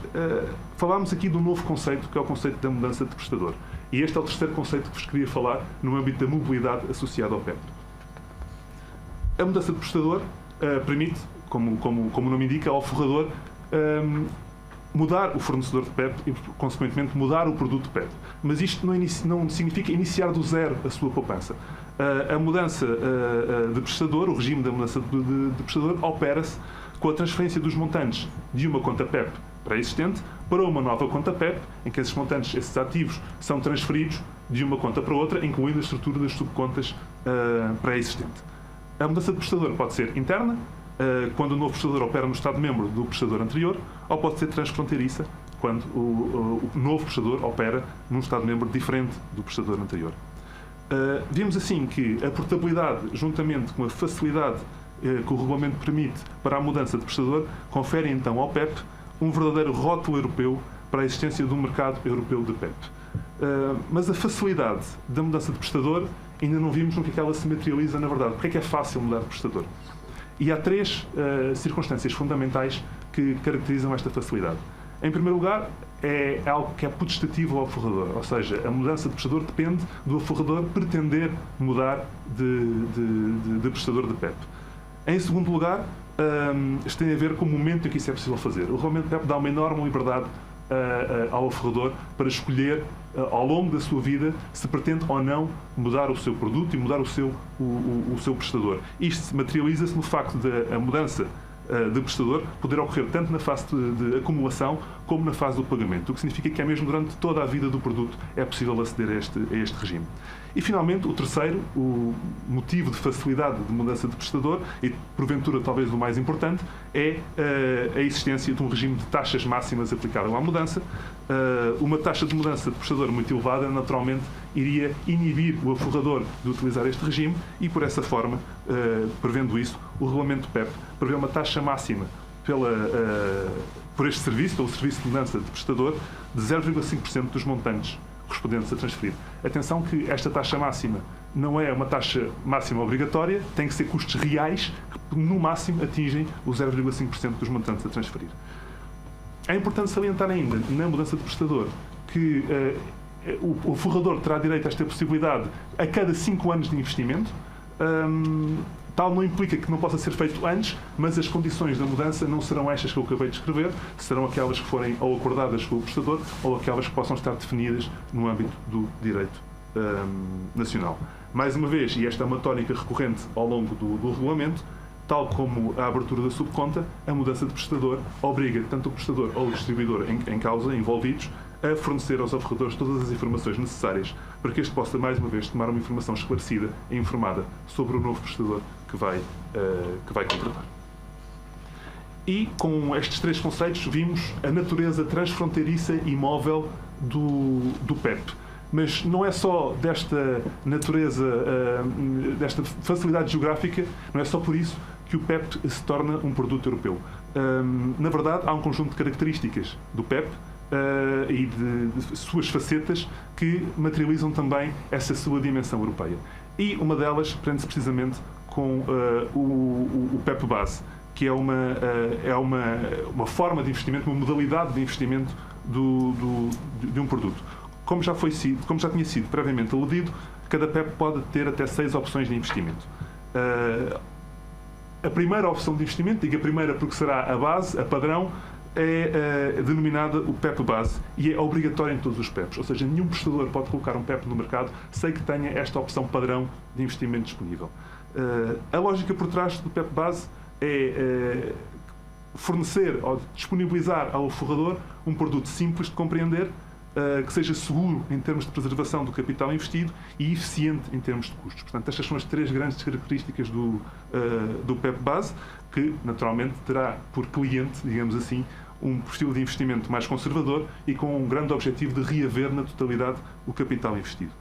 falámos aqui de um novo conceito, que é o conceito da mudança de prestador. E este é o terceiro conceito que vos queria falar no âmbito da mobilidade associada ao PEP. A mudança de prestador permite, como o nome indica, ao forrador mudar o fornecedor de PEP e, consequentemente, mudar o produto PEP. Mas isto não significa iniciar do zero a sua poupança. A mudança de prestador, o regime da mudança de prestador, opera-se com a transferência dos montantes de uma conta PEP pré-existente para uma nova conta PEP, em que esses montantes, esses ativos, são transferidos de uma conta para outra, incluindo a estrutura das subcontas pré-existente. A mudança de prestador pode ser interna, quando o novo prestador opera no Estado-membro do prestador anterior, ou pode ser transfronteiriça, quando o novo prestador opera num Estado-membro diferente do prestador anterior. Vimos assim que a portabilidade, juntamente com a facilidade que o regulamento permite para a mudança de prestador, confere então ao PEP um verdadeiro rótulo europeu para a existência do mercado europeu de PEP. Mas a facilidade da mudança de prestador ainda não vimos no que ela se materializa na verdade. Porque é fácil mudar de prestador? E há três circunstâncias fundamentais que caracterizam esta facilidade. Em primeiro lugar, é algo que é potestativo ao forrador, ou seja, a mudança de prestador depende do forrador pretender mudar de prestador de PEP. Em segundo lugar, isto tem a ver com o momento em que isso é possível fazer. O regulamento PEP dá uma enorme liberdade ao forrador para escolher ao longo da sua vida se pretende ou não mudar o seu produto e mudar o seu prestador. Isto materializa-se no facto da mudança de prestador poder ocorrer tanto na fase de acumulação como na fase do pagamento, o que significa que é mesmo durante toda a vida do produto é possível aceder a este regime. E, finalmente, o terceiro, o motivo de facilidade de mudança de prestador, e porventura talvez o mais importante, é a existência de um regime de taxas máximas aplicável à mudança. Uma taxa de mudança de prestador muito elevada, naturalmente, iria inibir o forrador de utilizar este regime e, por essa forma, prevendo isso, o regulamento PEP prevê uma taxa máxima por este serviço, pelo serviço de mudança de prestador, de 0,5% dos montantes correspondentes a transferir. Atenção que esta taxa máxima não é uma taxa máxima obrigatória, tem que ser custos reais que, no máximo, atingem os 0,5% dos montantes a transferir. É importante salientar ainda, na mudança de prestador, que o forrador terá direito a esta possibilidade a cada 5 anos de investimento. Tal não implica que não possa ser feito antes, mas as condições da mudança não serão estas que eu acabei de escrever, serão aquelas que forem ou acordadas com o prestador ou aquelas que possam estar definidas no âmbito do direito nacional. Mais uma vez, e esta é uma tónica recorrente ao longo do regulamento, tal como a abertura da subconta, a mudança de prestador obriga tanto o prestador ou o distribuidor em causa, envolvidos, a fornecer aos ofertadores todas as informações necessárias para que este possa, mais uma vez, tomar uma informação esclarecida e informada sobre o novo prestador que vai contratar. E, com estes três conceitos, vimos a natureza transfronteiriça e móvel do PEP. Mas não é só desta natureza, desta facilidade geográfica, não é só por isso que o PEP se torna um produto europeu. Na verdade, há um conjunto de características do PEP e de suas facetas que materializam também essa sua dimensão europeia. E uma delas prende-se precisamente com o PEP Base, que é uma forma de investimento, uma modalidade de investimento de um produto. Como já tinha sido previamente aludido, cada PEP pode ter até 6 opções de investimento. A primeira opção de investimento, digo a primeira porque será a base, a padrão, é denominada o PEP Base e é obrigatória em todos os PEPs. Ou seja, nenhum prestador pode colocar um PEP no mercado sem que tenha esta opção padrão de investimento disponível. A lógica por trás do PEP Base é fornecer ou disponibilizar ao forrador um produto simples de compreender, que seja seguro em termos de preservação do capital investido e eficiente em termos de custos. Portanto, estas são as 3 grandes características do PEP Base, que naturalmente terá por cliente, digamos assim, um perfil de investimento mais conservador e com um grande objetivo de reaver na totalidade o capital investido.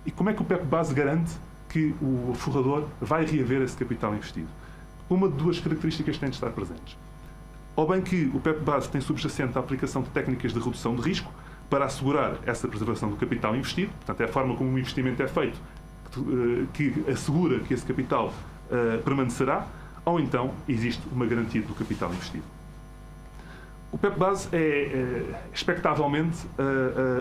E como é que o PEP Base garante que o forrador vai reaver esse capital investido? Uma de 2 características têm de estar presentes. Ao bem que o PEP Base tem subjacente a aplicação de técnicas de redução de risco para assegurar essa preservação do capital investido, portanto é a forma como o investimento é feito que assegura que esse capital permanecerá, ou então existe uma garantia do capital investido. O PEP Base é expectavelmente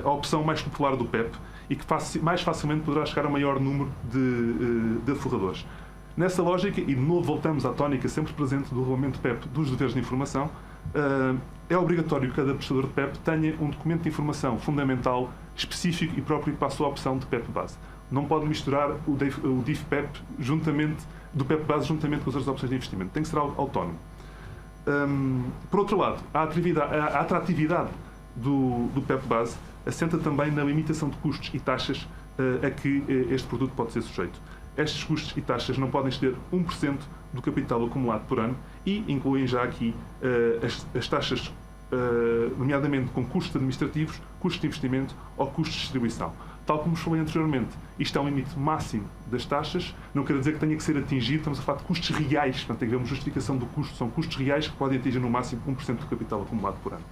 a opção mais popular do PEP e que mais facilmente poderá chegar a maior número de forradores. Nessa lógica, e de novo voltamos à tónica sempre presente do regulamento PEP dos deveres de informação, é obrigatório que cada prestador de PEP tenha um documento de informação fundamental, específico e próprio para a sua opção de PEP Base. Não pode misturar o DIF PEP do PEP Base juntamente com as outras opções de investimento. Tem que ser autónomo. Por outro lado, a atratividade do PEP Base assenta também na limitação de custos e taxas a que este produto pode ser sujeito. Estes custos e taxas não podem exceder 1% do capital acumulado por ano e incluem já aqui as taxas, nomeadamente com custos administrativos, custos de investimento ou custos de distribuição. Tal como falei anteriormente, isto é um limite máximo das taxas, não quer dizer que tenha que ser atingido, estamos a falar de custos reais, portanto tem que haver uma justificação do custo, são custos reais que podem atingir no máximo 1% do capital acumulado por ano.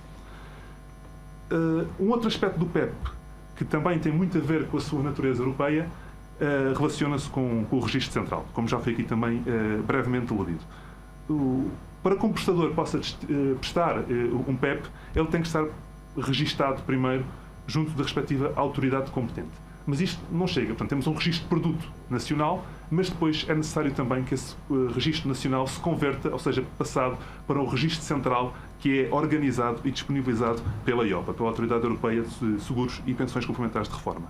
Um outro aspecto do PEP, que também tem muito a ver com a sua natureza europeia, relaciona-se com o registro central, como já foi aqui também brevemente aludido. Para que um prestador possa prestar um PEP, ele tem que estar registado primeiro junto da respectiva autoridade competente. Mas isto não chega. Portanto, temos um registro de produto nacional, mas depois é necessário também que esse registro nacional se converta, ou seja, passado para o registro central, que é organizado e disponibilizado pela IOPA, pela Autoridade Europeia de Seguros e Pensões Complementares de Reforma.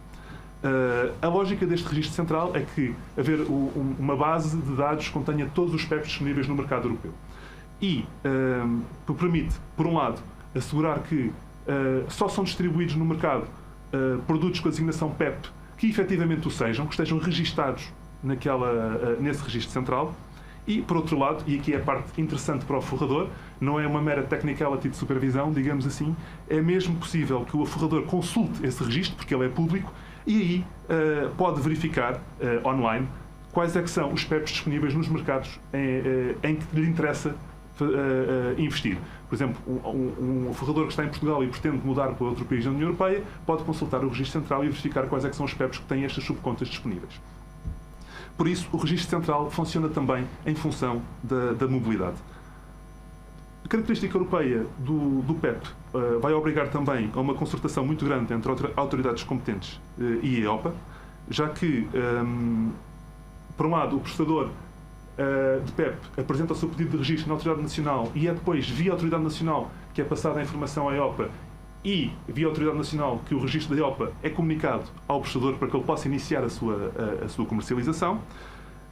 A lógica deste registro central é que haver uma base de dados que contenha todos os PEPs disponíveis no mercado europeu. E permite, por um lado, assegurar que só são distribuídos no mercado produtos com a designação PEP que efetivamente o sejam, que estejam registados nesse registro central. E, por outro lado, e aqui é a parte interessante para o forrador, não é uma mera technicality de supervisão, digamos assim, é mesmo possível que o forrador consulte esse registro, porque ele é público, e aí pode verificar online quais é que são os PEPs disponíveis nos mercados em que lhe interessa investir. Por exemplo, um forrador que está em Portugal e pretende mudar para outro país da União Europeia pode consultar o registro central e verificar quais é que são os PEPs que têm estas subcontas disponíveis. Por isso, o registro central funciona também em função da mobilidade. A característica europeia do PEP vai obrigar também a uma concertação muito grande entre autoridades competentes e a EIOPA, já que, por um lado, o prestador de PEP apresenta o seu pedido de registro na Autoridade Nacional e é depois, via Autoridade Nacional, que é passada a informação à EIOPA e, via Autoridade Nacional, que o registro da EIOPA é comunicado ao prestador para que ele possa iniciar a sua comercialização.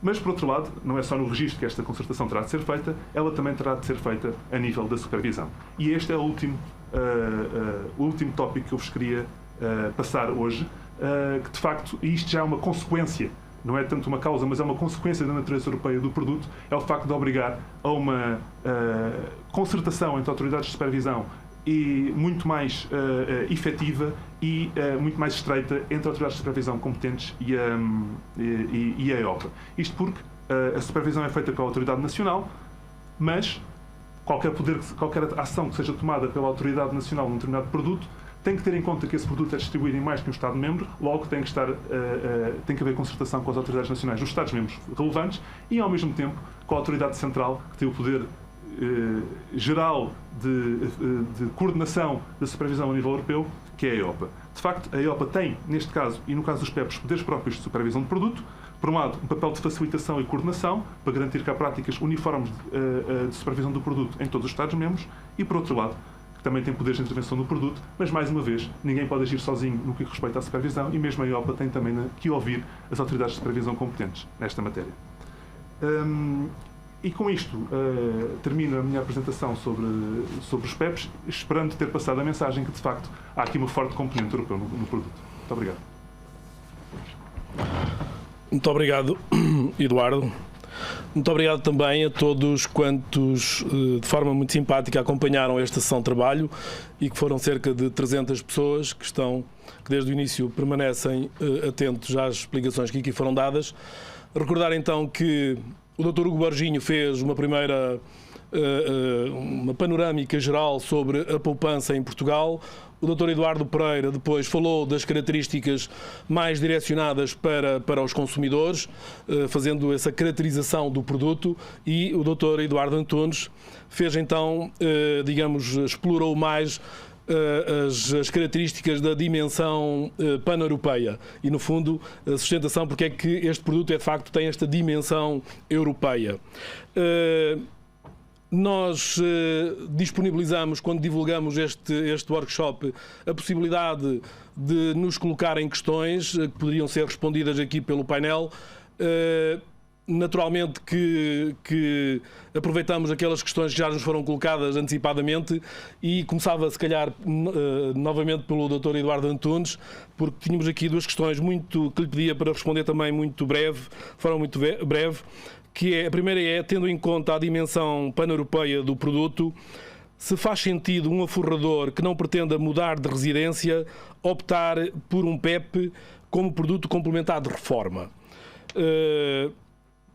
Mas, por outro lado, não é só no registro que esta concertação terá de ser feita, ela também terá de ser feita a nível da supervisão. E este é o último tópico que eu vos queria passar hoje, que de facto, e isto já é uma consequência, não é tanto uma causa, mas é uma consequência da natureza europeia do produto, é o facto de obrigar a uma concertação entre autoridades de supervisão e muito mais efetiva e muito mais estreita entre autoridades de supervisão competentes e a EIOPA. Isto porque a supervisão é feita pela Autoridade Nacional, mas qualquer ação que seja tomada pela autoridade nacional num determinado produto tem que ter em conta que esse produto é distribuído em mais que um Estado-membro, logo tem que haver concertação com as autoridades nacionais dos Estados-membros relevantes e, ao mesmo tempo, com a autoridade central, que tem o poder geral de coordenação da supervisão a nível europeu, que é a EIOPA. De facto, a EIOPA tem, neste caso, e no caso dos PEPs, poderes próprios de supervisão de produto, por um lado, um papel de facilitação e coordenação, para garantir que há práticas uniformes de supervisão do produto em todos os Estados-membros, e, por outro lado, também tem poderes de intervenção no produto, mas, mais uma vez, ninguém pode agir sozinho no que respeita à supervisão e mesmo a EIOPA tem também que ouvir as autoridades de supervisão competentes nesta matéria. E com isto, termino a minha apresentação sobre os PEPs, esperando ter passado a mensagem que, de facto, há aqui uma forte componente europeu no produto. Muito obrigado. Muito obrigado, Eduardo. Muito obrigado também a todos quantos, de forma muito simpática, acompanharam esta sessão de trabalho e que foram cerca de 300 pessoas que desde o início permanecem atentos às explicações que aqui foram dadas. Recordar então que o Dr. Hugo Borginho fez uma panorâmica geral sobre a poupança em Portugal. O Dr. Eduardo Pereira depois falou das características mais direcionadas para os consumidores, fazendo essa caracterização do produto, e o Dr. Eduardo Antunes fez então, explorou mais as características da dimensão pan-europeia e, no fundo, a sustentação porque é que este produto de facto tem esta dimensão europeia. Nós disponibilizamos, quando divulgamos este workshop, a possibilidade de nos colocarem questões que poderiam ser respondidas aqui pelo painel. Naturalmente que aproveitamos aquelas questões que já nos foram colocadas antecipadamente e começava, se calhar, novamente pelo Dr. Eduardo Antunes, porque tínhamos aqui duas questões que lhe pedia para responder também muito breve, de forma muito breve, que é, a primeira é, tendo em conta a dimensão pan-europeia do produto, se faz sentido um aforrador que não pretenda mudar de residência optar por um PEP como produto complementar de reforma.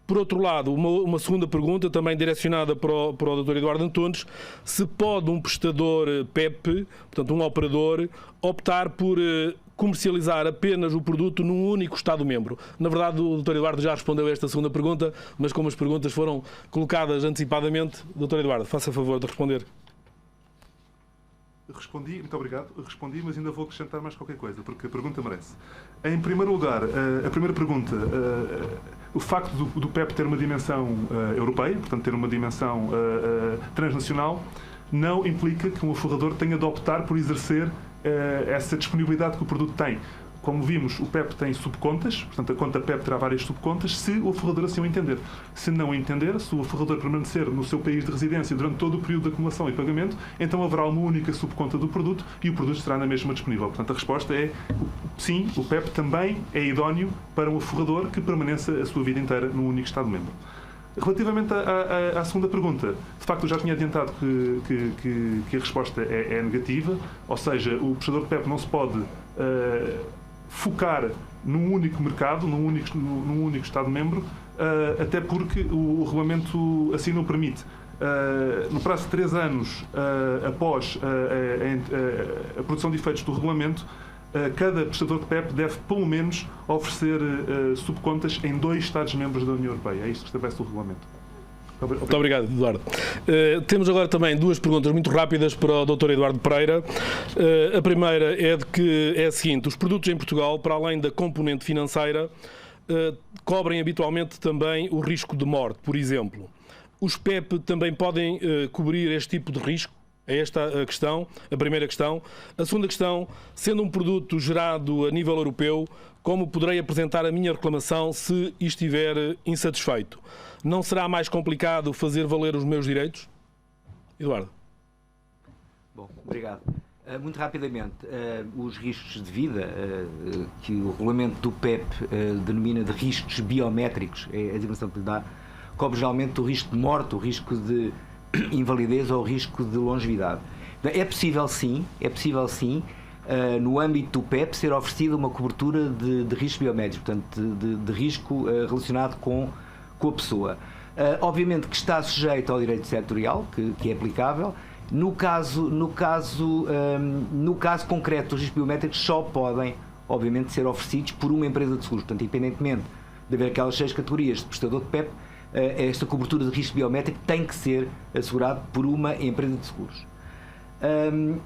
Por outro lado, uma segunda pergunta, também direcionada para o Dr. Eduardo Antunes, se pode um prestador PEP, portanto um operador, optar por comercializar apenas o produto num único Estado-membro. Na verdade, o Dr. Eduardo já respondeu a esta segunda pergunta, mas como as perguntas foram colocadas antecipadamente, Dr. Eduardo, faça favor de responder. Respondi, muito obrigado. Respondi, mas ainda vou acrescentar mais qualquer coisa, porque a pergunta merece. Em primeiro lugar, a primeira pergunta, o facto do PEP ter uma dimensão europeia, portanto ter uma dimensão transnacional, não implica que um aforrador tenha de optar por exercer essa disponibilidade que o produto tem. Como vimos, o PEP tem subcontas, portanto a conta PEP terá várias subcontas, se o aforrador assim o entender. Se não o entender, se o aforrador permanecer no seu país de residência durante todo o período de acumulação e pagamento, então haverá uma única subconta do produto e o produto estará na mesma disponível. Portanto, a resposta é sim, o PEP também é idóneo para um aforrador que permaneça a sua vida inteira num único Estado-membro. Relativamente à segunda pergunta, de facto eu já tinha adiantado que a resposta é negativa, ou seja, o prestador de PEP não se pode focar num único mercado, num único Estado-membro, até porque o regulamento assim não permite. No prazo de 3 anos após a produção de efeitos do regulamento, cada prestador de PEP deve, pelo menos, oferecer subcontas em 2 Estados-membros da União Europeia. É isto que estabelece o regulamento. Muito obrigado, Eduardo. Temos agora também 2 perguntas muito rápidas para o Dr. Eduardo Pereira. A primeira é a seguinte: os produtos em Portugal, para além da componente financeira, cobrem habitualmente também o risco de morte, por exemplo. Os PEP também podem cobrir este tipo de risco? É esta a questão, a primeira questão. A segunda questão, sendo um produto gerado a nível europeu, como poderei apresentar a minha reclamação se estiver insatisfeito? Não será mais complicado fazer valer os meus direitos? Eduardo. Bom, obrigado. Muito rapidamente, os riscos de vida, que o regulamento do PEP denomina de riscos biométricos, é a designação que lhe dá, cobre geralmente o risco de morte, o risco de invalidez ou o risco de longevidade. É possível sim, no âmbito do PEP, ser oferecida uma cobertura de risco biométrico, portanto, de risco relacionado com a pessoa. Obviamente que está sujeito ao direito setorial, que é aplicável. No caso concreto, os registros biométricos só podem, obviamente, ser oferecidos por uma empresa de seguros. Portanto, independentemente de haver aquelas 6 categorias de prestador de PEP, esta cobertura de registro biométrico tem que ser assegurada por uma empresa de seguros.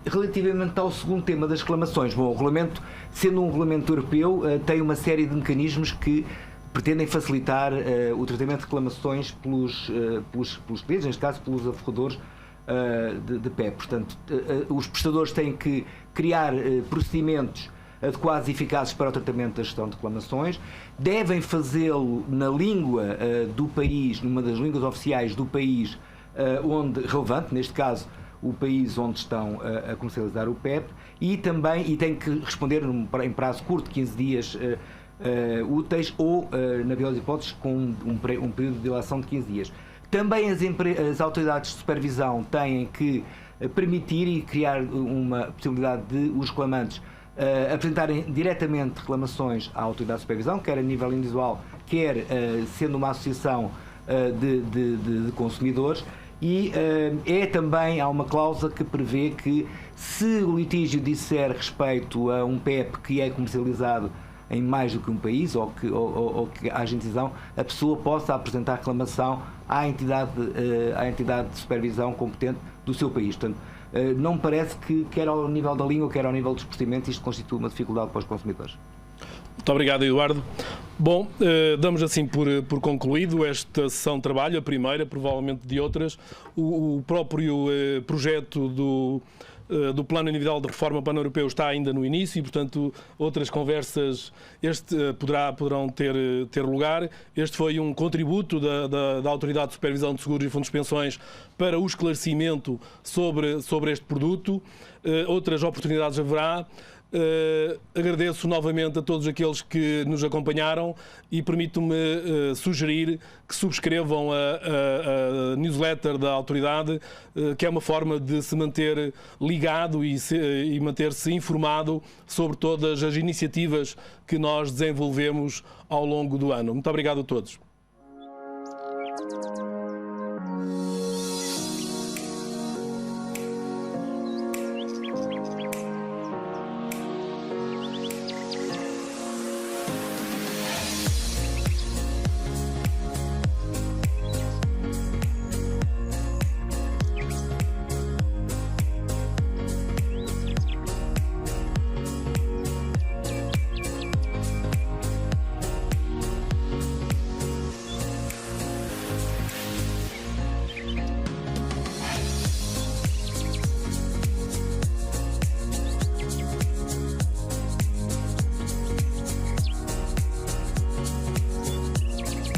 Relativamente ao segundo tema das reclamações, bom, o regulamento, sendo um regulamento europeu, tem uma série de mecanismos que pretendem facilitar o tratamento de reclamações pelos clientes, neste caso pelos aforradores de PEP. Portanto, os prestadores têm que criar procedimentos adequados e eficazes para o tratamento da gestão de reclamações, devem fazê-lo na língua do país, numa das línguas oficiais do país onde relevante, neste caso o país onde estão a comercializar o PEP, e têm que responder em prazo curto, 15 dias úteis, ou, na pior das hipóteses, com um período de dilação de 15 dias. Também as autoridades de supervisão têm que permitir e criar uma possibilidade de os reclamantes apresentarem diretamente reclamações à autoridade de supervisão, quer a nível individual, quer sendo uma associação de consumidores. E também há uma cláusula que prevê que, se o litígio disser respeito a um PEP que é comercializado em mais do que um país, ou que haja indecisão, a pessoa possa apresentar reclamação à entidade de supervisão competente do seu país. Portanto, não me parece que, quer ao nível da língua, quer ao nível dos procedimentos, isto constitui uma dificuldade para os consumidores. Muito obrigado, Eduardo. Bom, damos assim por concluído esta sessão de trabalho, a primeira, provavelmente de outras. O próprio projeto do Plano Individual de Reforma Pan-Europeu está ainda no início e, portanto, outras conversas poderão ter lugar. Este foi um contributo da Autoridade de Supervisão de Seguros e Fundos de Pensões para o esclarecimento sobre este produto. Outras oportunidades haverá. Agradeço novamente a todos aqueles que nos acompanharam e permito-me sugerir que subscrevam a newsletter da autoridade, que é uma forma de se manter ligado e manter-se informado sobre todas as iniciativas que nós desenvolvemos ao longo do ano. Muito obrigado a todos.